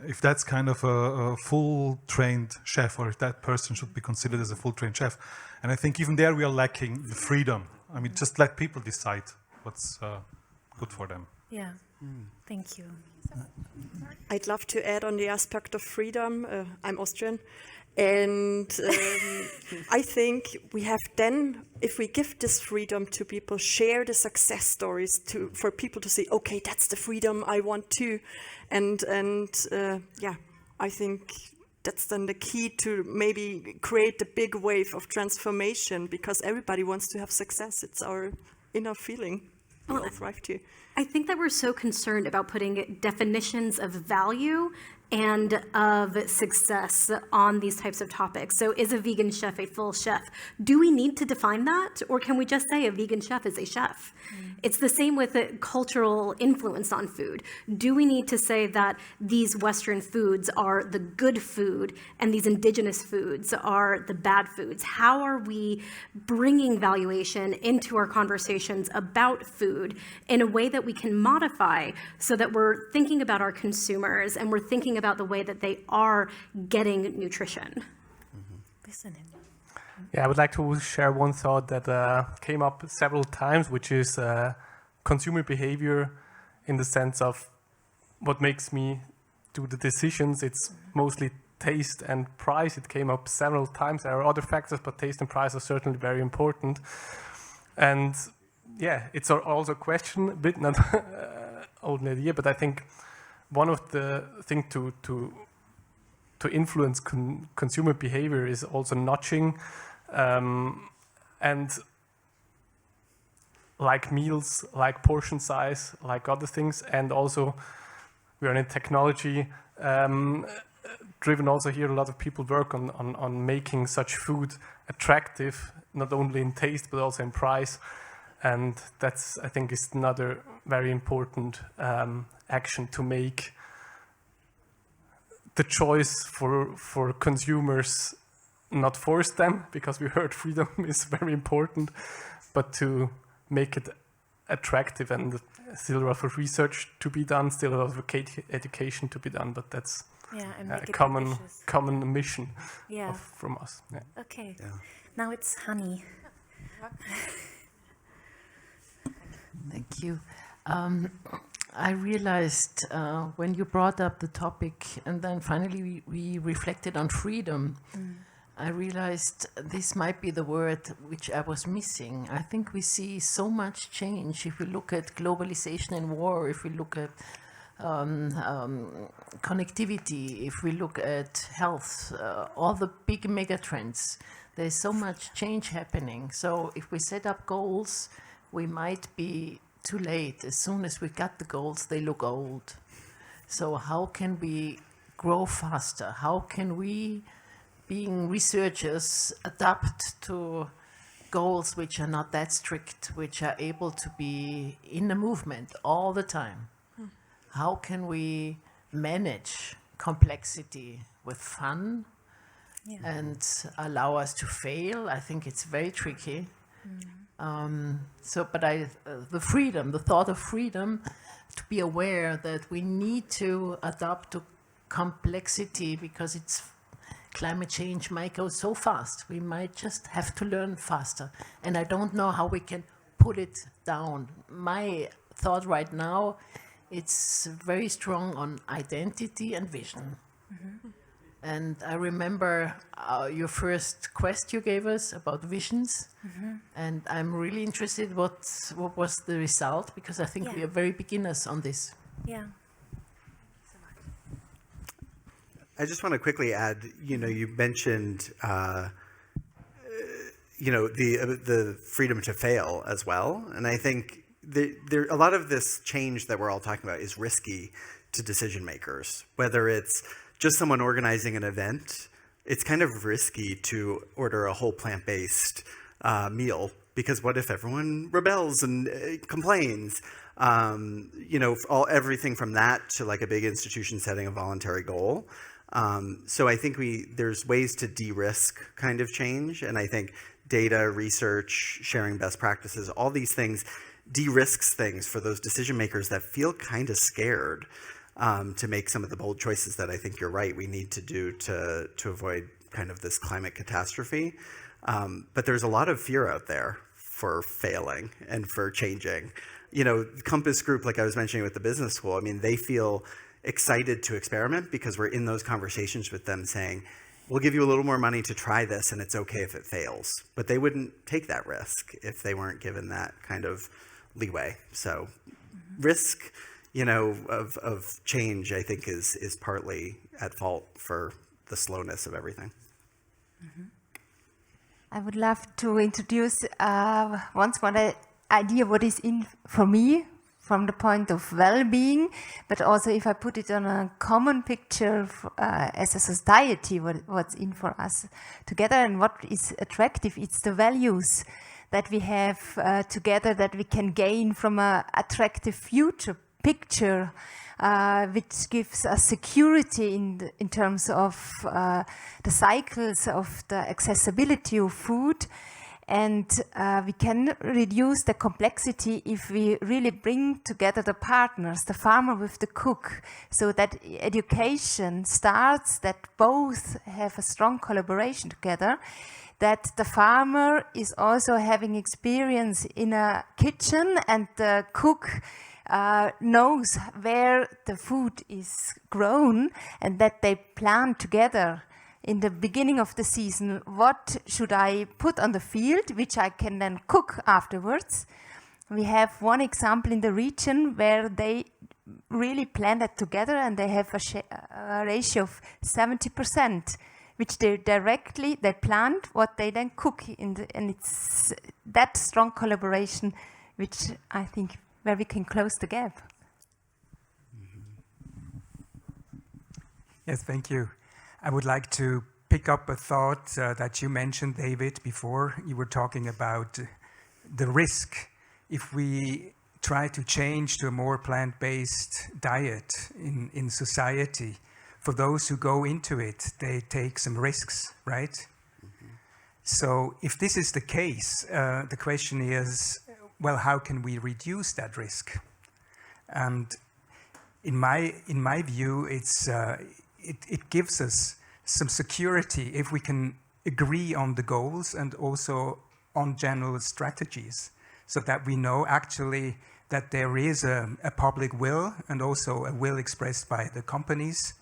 if that's kind of a full trained chef, or if that person should be considered as a full trained chef. And I think even there we are lacking the freedom. I mean, just let people decide what's good for them. Yeah, thank you. I'd love to add on the aspect of freedom. I'm Austrian. And I think we have then, if we give this freedom to people, share the success stories for people to say, okay, that's the freedom I want too. And yeah, I think that's then the key to maybe create the big wave of transformation, because everybody wants to have success. It's our inner feeling. We all thrive to. I think that we're so concerned about putting definitions of value and of success on these types of topics. So is a vegan chef a full chef? Do we need to define that? Or can we just say a vegan chef is a chef? It's the same with the cultural influence on food. Do we need to say that these Western foods are the good food and these indigenous foods are the bad foods? How are we bringing valuation into our conversations about food in a way that we can modify so that we're thinking about our consumers and we're thinking about the way that they are getting nutrition? Listening. Yeah, I would like to share one thought that came up several times, which is consumer behavior in the sense of what makes me do the decisions. It's mostly taste and price. It came up several times. There are other factors, but taste and price are certainly very important. And yeah, it's also a question, a bit not old idea, but I think one of the things to influence consumer behavior is also nudging, and like meals, like portion size, like other things, and also we are in technology. driven also here, a lot of people work on making such food attractive, not only in taste, but also in price. And that's, I think, is another very important action to make the choice for consumers, not force them, because we heard freedom is very important, but to make it attractive. And still a lot of research to be done, still a lot of education to be done, but that's a common mission from us. Yeah. Okay, now it's honey. Thank you. I realized when you brought up the topic and then finally we reflected on freedom, I realized this might be the word which I was missing. I think we see so much change if we look at globalization and war, if we look at connectivity, if we look at health, all the big mega trends. There's so much change happening. So if we set up goals, we might be too late. As soon as we got the goals, they look old. So how can we grow faster? How can we, being researchers, adapt to goals which are not that strict, which are able to be in the movement all the time? How can we manage complexity with fun and allow us to fail? I think it's very tricky. But the freedom, the thought of freedom, to be aware that we need to adapt to complexity because climate change might go so fast. We might just have to learn faster. And I don't know how we can put it down. My thought right now, it's very strong on identity and vision. And I remember your first quest you gave us about visions, and I'm really interested what was the result, because I think we are very beginners on this. Yeah. I just want to quickly add, you mentioned, the freedom to fail as well, and I think a lot of this change that we're all talking about is risky to decision makers, whether it's just someone organizing an event. It's kind of risky to order a whole plant-based meal, because what if everyone rebels and complains? Everything from that to like a big institution setting a voluntary goal. So I think there's ways to de-risk kind of change, and I think data, research, sharing best practices, all these things de-risks things for those decision makers that feel kind of scared to make some of the bold choices that I think you're right we need to do to avoid kind of this climate catastrophe. But there's a lot of fear out there for failing and for changing. Compass Group, like I was mentioning with the business school, I mean, they feel excited to experiment because we're in those conversations with them saying, we'll give you a little more money to try this and it's okay if it fails. But they wouldn't take that risk if they weren't given that kind of leeway. So risk, of change, I think is partly at fault for the slowness of everything. I would love to introduce once more idea what is in for me from the point of well-being, but also if I put it on a common picture as a society, what's in for us together and what is attractive. It's the values that we have together that we can gain from an attractive future picture, which gives us security in terms of the cycles of the accessibility of food. And we can reduce the complexity if we really bring together the partners, the farmer with the cook, so that education starts, that both have a strong collaboration together, that the farmer is also having experience in a kitchen and the cook knows where the food is grown, and that they plan together in the beginning of the season, what should I put on the field, which I can then cook afterwards. We have one example in the region where they really plan that together, and they have a ratio of 70%, which they planned what they then cook, and it's that strong collaboration, which I think where we can close the gap. Yes, thank you. I would like to pick up a thought that you mentioned, David, before. You were talking about the risk if we try to change to a more plant-based diet in society. For those who go into it, they take some risks, right? Mm-hmm. So if this is the case, the question is, well, how can we reduce that risk? And in my view, it gives us some security if we can agree on the goals and also on general strategies, so that we know actually that there is a public will and also a will expressed by the companies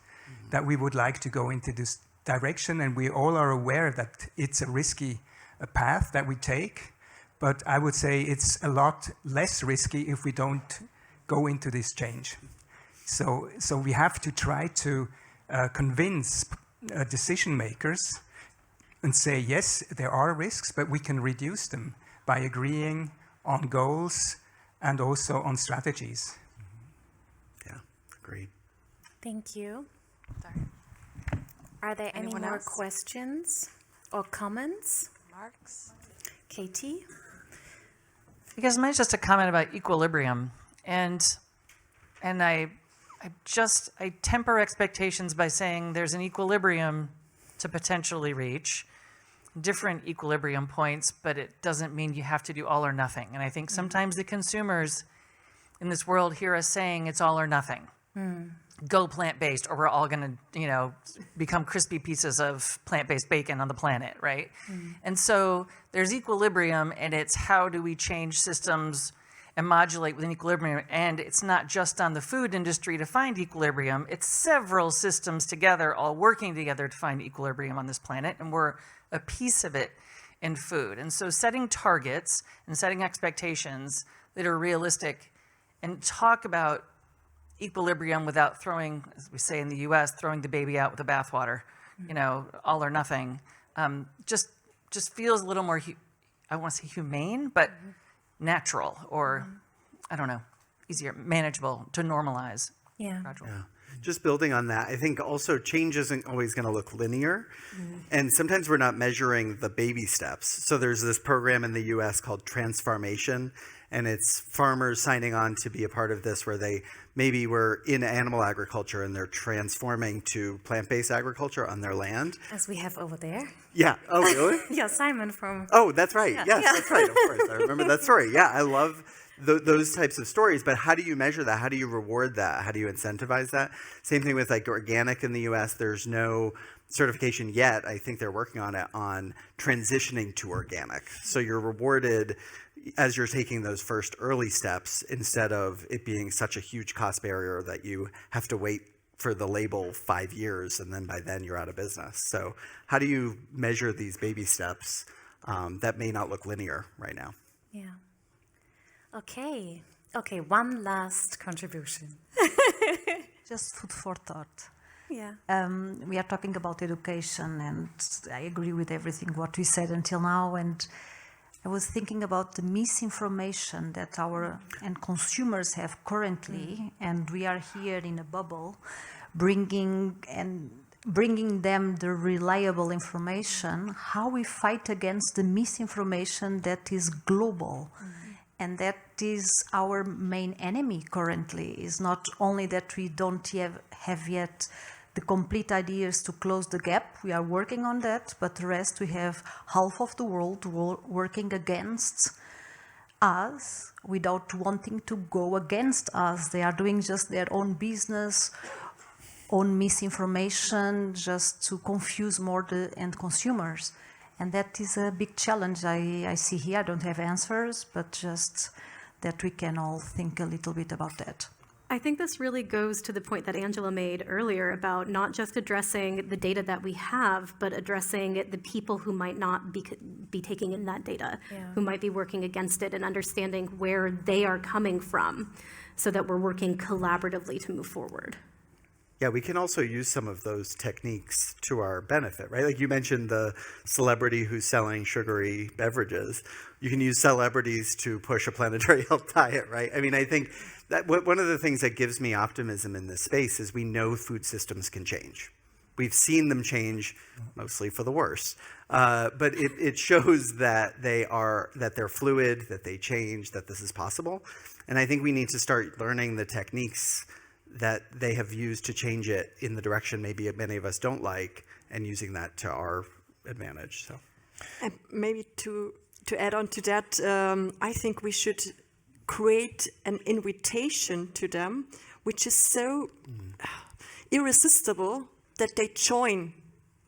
that we would like to go into this direction, and we all are aware that it's a risky path that we take, but I would say it's a lot less risky if we don't go into this change. So we have to try to convince decision makers and say, yes, there are risks, but we can reduce them by agreeing on goals and also on strategies. Yeah, great. Thank you. Are there Anyone any more else? questions or comments? Marks? Katie? Because mine's just a comment about equilibrium, and I temper expectations by saying there's an equilibrium to potentially reach, different equilibrium points, but it doesn't mean you have to do all or nothing. And I think sometimes the consumers in this world hear us saying it's all or nothing. Go plant-based, or we're all going to, become crispy pieces of plant-based bacon on the planet, right? And so there's equilibrium, and it's how do we change systems and modulate within equilibrium. And it's not just on the food industry to find equilibrium, it's several systems together, all working together to find equilibrium on this planet, and we're a piece of it in food. And so setting targets and setting expectations that are realistic, and talk about equilibrium without throwing, as we say in the US, throwing the baby out with the bathwater, all or nothing, just feels a little more, I want to say humane, but natural, or I don't know, easier, manageable to normalize. Yeah. Gradual. Yeah. Just building on that, I think also change isn't always going to look linear. And sometimes we're not measuring the baby steps. So there's this program in the US called Transformation, and it's farmers signing on to be a part of this, where they maybe were in animal agriculture and they're transforming to plant-based agriculture on their land. As we have over there. Yeah. Oh, really? Yeah, Simon from... Oh, that's right. Yeah. Yes, Yeah. that's right. Of course. I remember that story. Yeah, I love those types of stories. But how do you measure that? How do you reward that? How do you incentivize that? Same thing with like organic in the US. There's no certification yet. I think they're working on it, on transitioning to organic. So you're rewarded as you're taking those first early steps, instead of it being such a huge cost barrier that you have to wait for the label 5 years and then by then you're out of business. So how do you measure these baby steps that may not look linear right now? Yeah. Okay, one last contribution. Just food for thought. Yeah. We are talking about education, and I agree with everything what we said until now, and I was thinking about the misinformation that our and consumers have currently, and we are here in a bubble, bringing them the reliable information. How we fight against the misinformation that is global, and that is our main enemy currently. Is not only that we don't have yet the complete ideas to close the gap. We are working on that, but the rest, we have half of the world working against us without wanting to go against us. They are doing just their own business, own misinformation, just to confuse more the end consumers. And that is a big challenge I see here. I don't have answers, but just that we can all think a little bit about that. I think this really goes to the point that Angela made earlier about not just addressing the data that we have, but addressing the people who might not be taking in that data, who might be working against it, and understanding where they are coming from so that we're working collaboratively to move forward. Yeah, we can also use some of those techniques to our benefit, right? Like you mentioned the celebrity who's selling sugary beverages. You can use celebrities to push a planetary health diet, right? I mean, I think that one of the things that gives me optimism in this space is we know food systems can change. We've seen them change, mostly for the worse. But it shows that they're fluid, that they change, that this is possible. And I think we need to start learning the techniques that they have used to change it in the direction maybe many of us don't like, and using that to our advantage. So, and maybe to add on to that, I think we should create an invitation to them, which is so irresistible that they join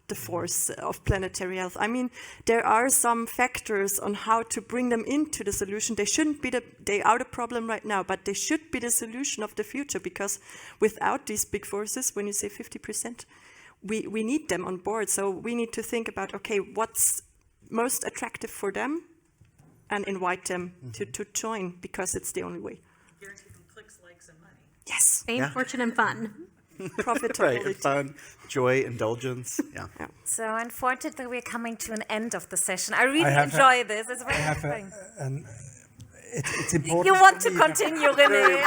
the force of planetary health. I mean, there are some factors on how to bring them into the solution. They shouldn't be they are the problem right now, but they should be the solution of the future, because without these big forces, when you say 50%, we need them on board. So we need to think about, okay, what's most attractive for them, and invite them to join, because it's the only way. Guarantee them clicks, likes, and money. Yes. Fame, fortune, and fun. Profitability. Right, fun, joy, indulgence. Yeah. So unfortunately, we're coming to an end of the session. I really enjoy this. It's very exciting. It's important. You want to continue, Rene?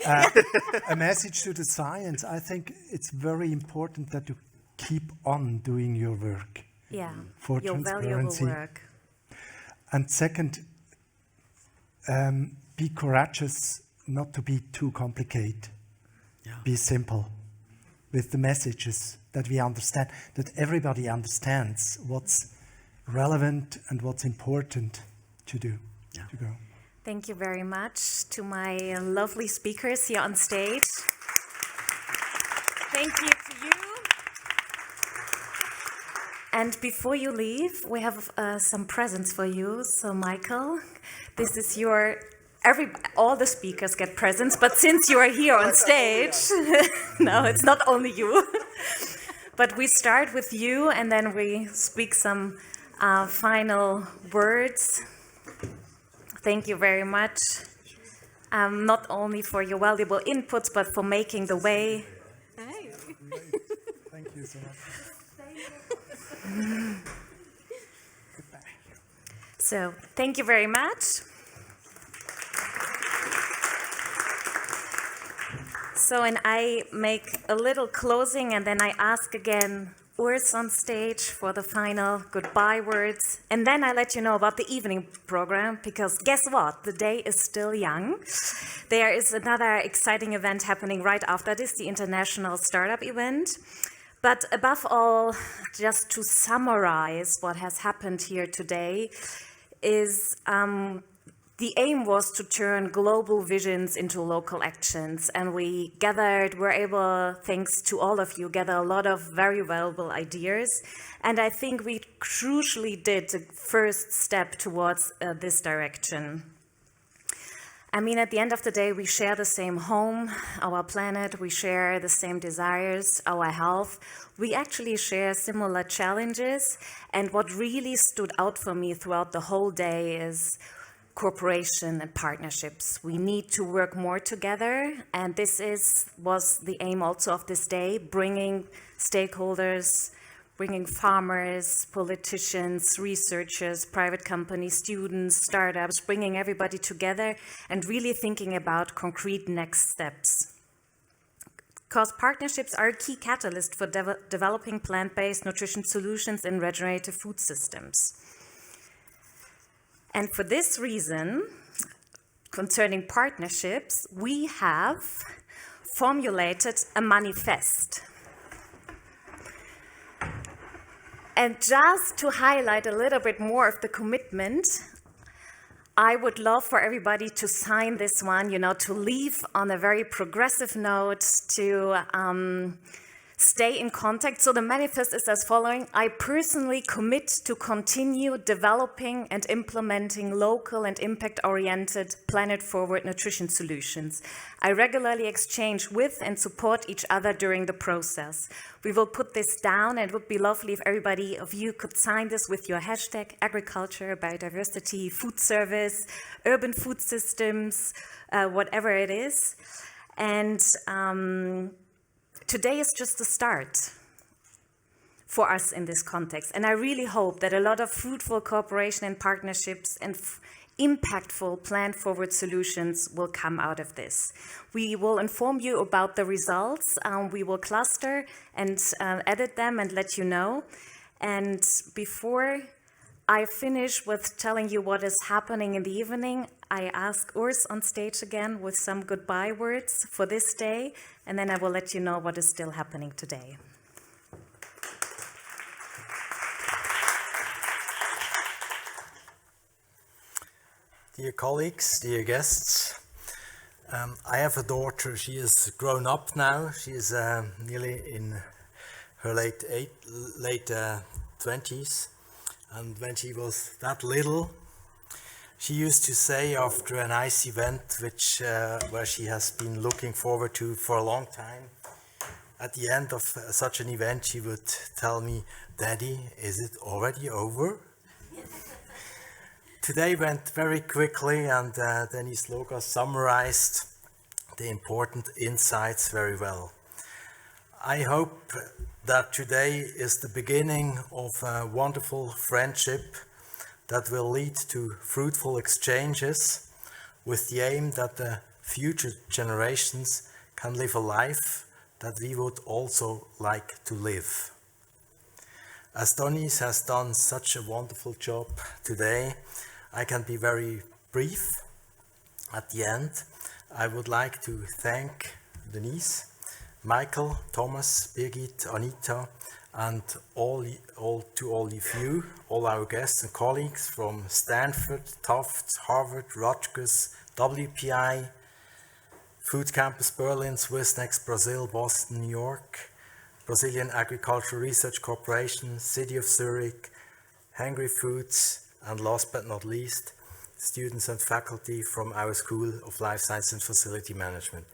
Okay. A message to the science. I think it's very important that you keep on doing your work. Yeah, for your transparency. valuable work. And second, be courageous not to be too complicated. Yeah. Be simple with the messages, that we understand, that everybody understands what's relevant and what's important to do, to go. Thank you very much to my lovely speakers here on stage. Thank you to you. And before you leave, we have some presents for you. So, Michael, this is your... all the speakers get presents, but since you are here on stage, no, it's not only you. But we start with you, and then we speak some final words. Thank you very much, not only for your valuable inputs, but for making the way. Hey. Thank you so much. So, thank you very much. So, and I make a little closing, and then I ask again Urs on stage for the final goodbye words. And then I let you know about the evening program, because guess what? The day is still young. There is another exciting event happening right after this, the International Startup event. But above all, just to summarize what has happened here today, is the aim was to turn global visions into local actions. And we were able, thanks to all of you, gather a lot of very valuable ideas. And I think we crucially did the first step towards this direction. I mean, at the end of the day, we share the same home, our planet, we share the same desires, our health. We actually share similar challenges. And what really stood out for me throughout the whole day is cooperation and partnerships. We need to work more together. And this was the aim also of this day, bringing stakeholders, bringing farmers, politicians, researchers, private companies, students, startups, bringing everybody together and really thinking about concrete next steps. Because partnerships are a key catalyst for developing plant-based nutrition solutions in regenerative food systems. And for this reason, concerning partnerships, we have formulated a manifest. And just to highlight a little bit more of the commitment, I would love for everybody to sign this one, to leave on a very progressive note, to stay in contact. So the manifest is as following: I personally commit to continue developing and implementing local and impact-oriented planet-forward nutrition solutions. I regularly exchange with and support each other during the process. We will put this down, and it would be lovely if everybody of you could sign this with your hashtag agriculture, biodiversity, food service, urban food systems, whatever it is. And today is just the start for us in this context. And I really hope that a lot of fruitful cooperation and partnerships and impactful plant-forward solutions will come out of this. We will inform you about the results. We will cluster and edit them and let you know. And before I finish with telling you what is happening in the evening, I ask Urs on stage again with some goodbye words for this day, and then I will let you know what is still happening today. Dear colleagues, dear guests, I have a daughter. She is grown up now. She is nearly in her late 20s. And when she was that little, she used to say after a nice event, where she has been looking forward to for a long time, at the end of such an event, she would tell me, "Daddy, is it already over?" Today went very quickly, and Denise Loga summarized the important insights very well. I hope that today is the beginning of a wonderful friendship that will lead to fruitful exchanges with the aim that the future generations can live a life that we would also like to live. As Denise has done such a wonderful job today, I can be very brief. At the end, I would like to thank Denise, Michael, Thomas, Birgit, Anita, and all of you, all our guests and colleagues from Stanford, Tufts, Harvard, Rutgers, WPI, Food Campus Berlin, Swissnex, Brazil, Boston, New York, Brazilian Agricultural Research Corporation, City of Zurich, Hungry Foods, and last but not least, students and faculty from our School of Life Science and Facility Management.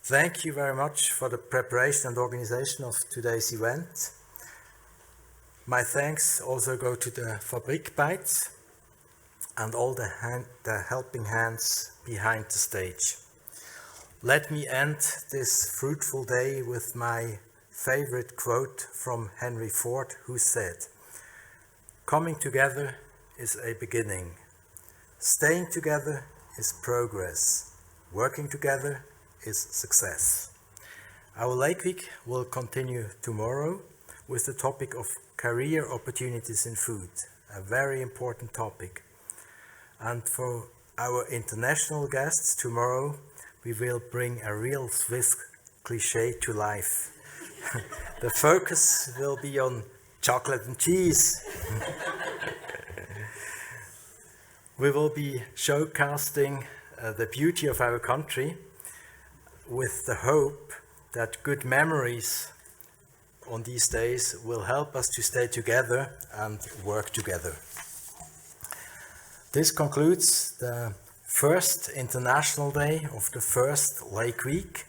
Thank you very much for the preparation and organization of today's event. My thanks also go to the Fabrikbites and all the helping hands behind the stage. Let me end this fruitful day with my favorite quote from Henry Ford, who said, "Coming together is a beginning. Staying together is progress. Working together is success." Our Lake Week will continue tomorrow with the topic of career opportunities in food, a very important topic. And for our international guests tomorrow, we will bring a real Swiss cliché to life. The focus will be on chocolate and cheese. We will be showcasing the beauty of our country with the hope that good memories on these days will help us to stay together and work together. This concludes the first International Day of the first Lake Week,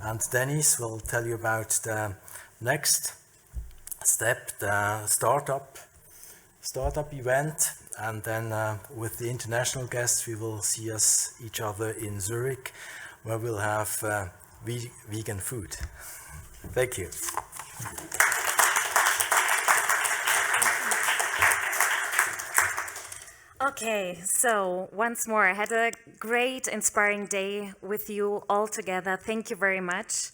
and Denise will tell you about the next step, the startup event. And then with the international guests, we will see each other in Zurich, where we'll have vegan food. Thank you. Okay, so once more, I had a great, inspiring day with you all together. Thank you very much.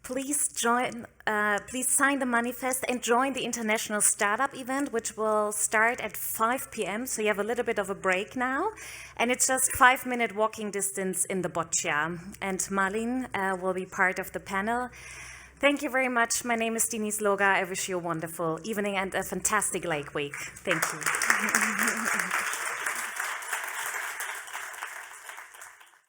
Please sign the manifest and join the International Startup event, which will start at 5 p.m. So you have a little bit of a break now. And it's just 5-minute walking distance in the Boccia. And Malin will be part of the panel. Thank you very much. My name is Denise Loga. I wish you a wonderful evening and a fantastic Lake Week. Thank you.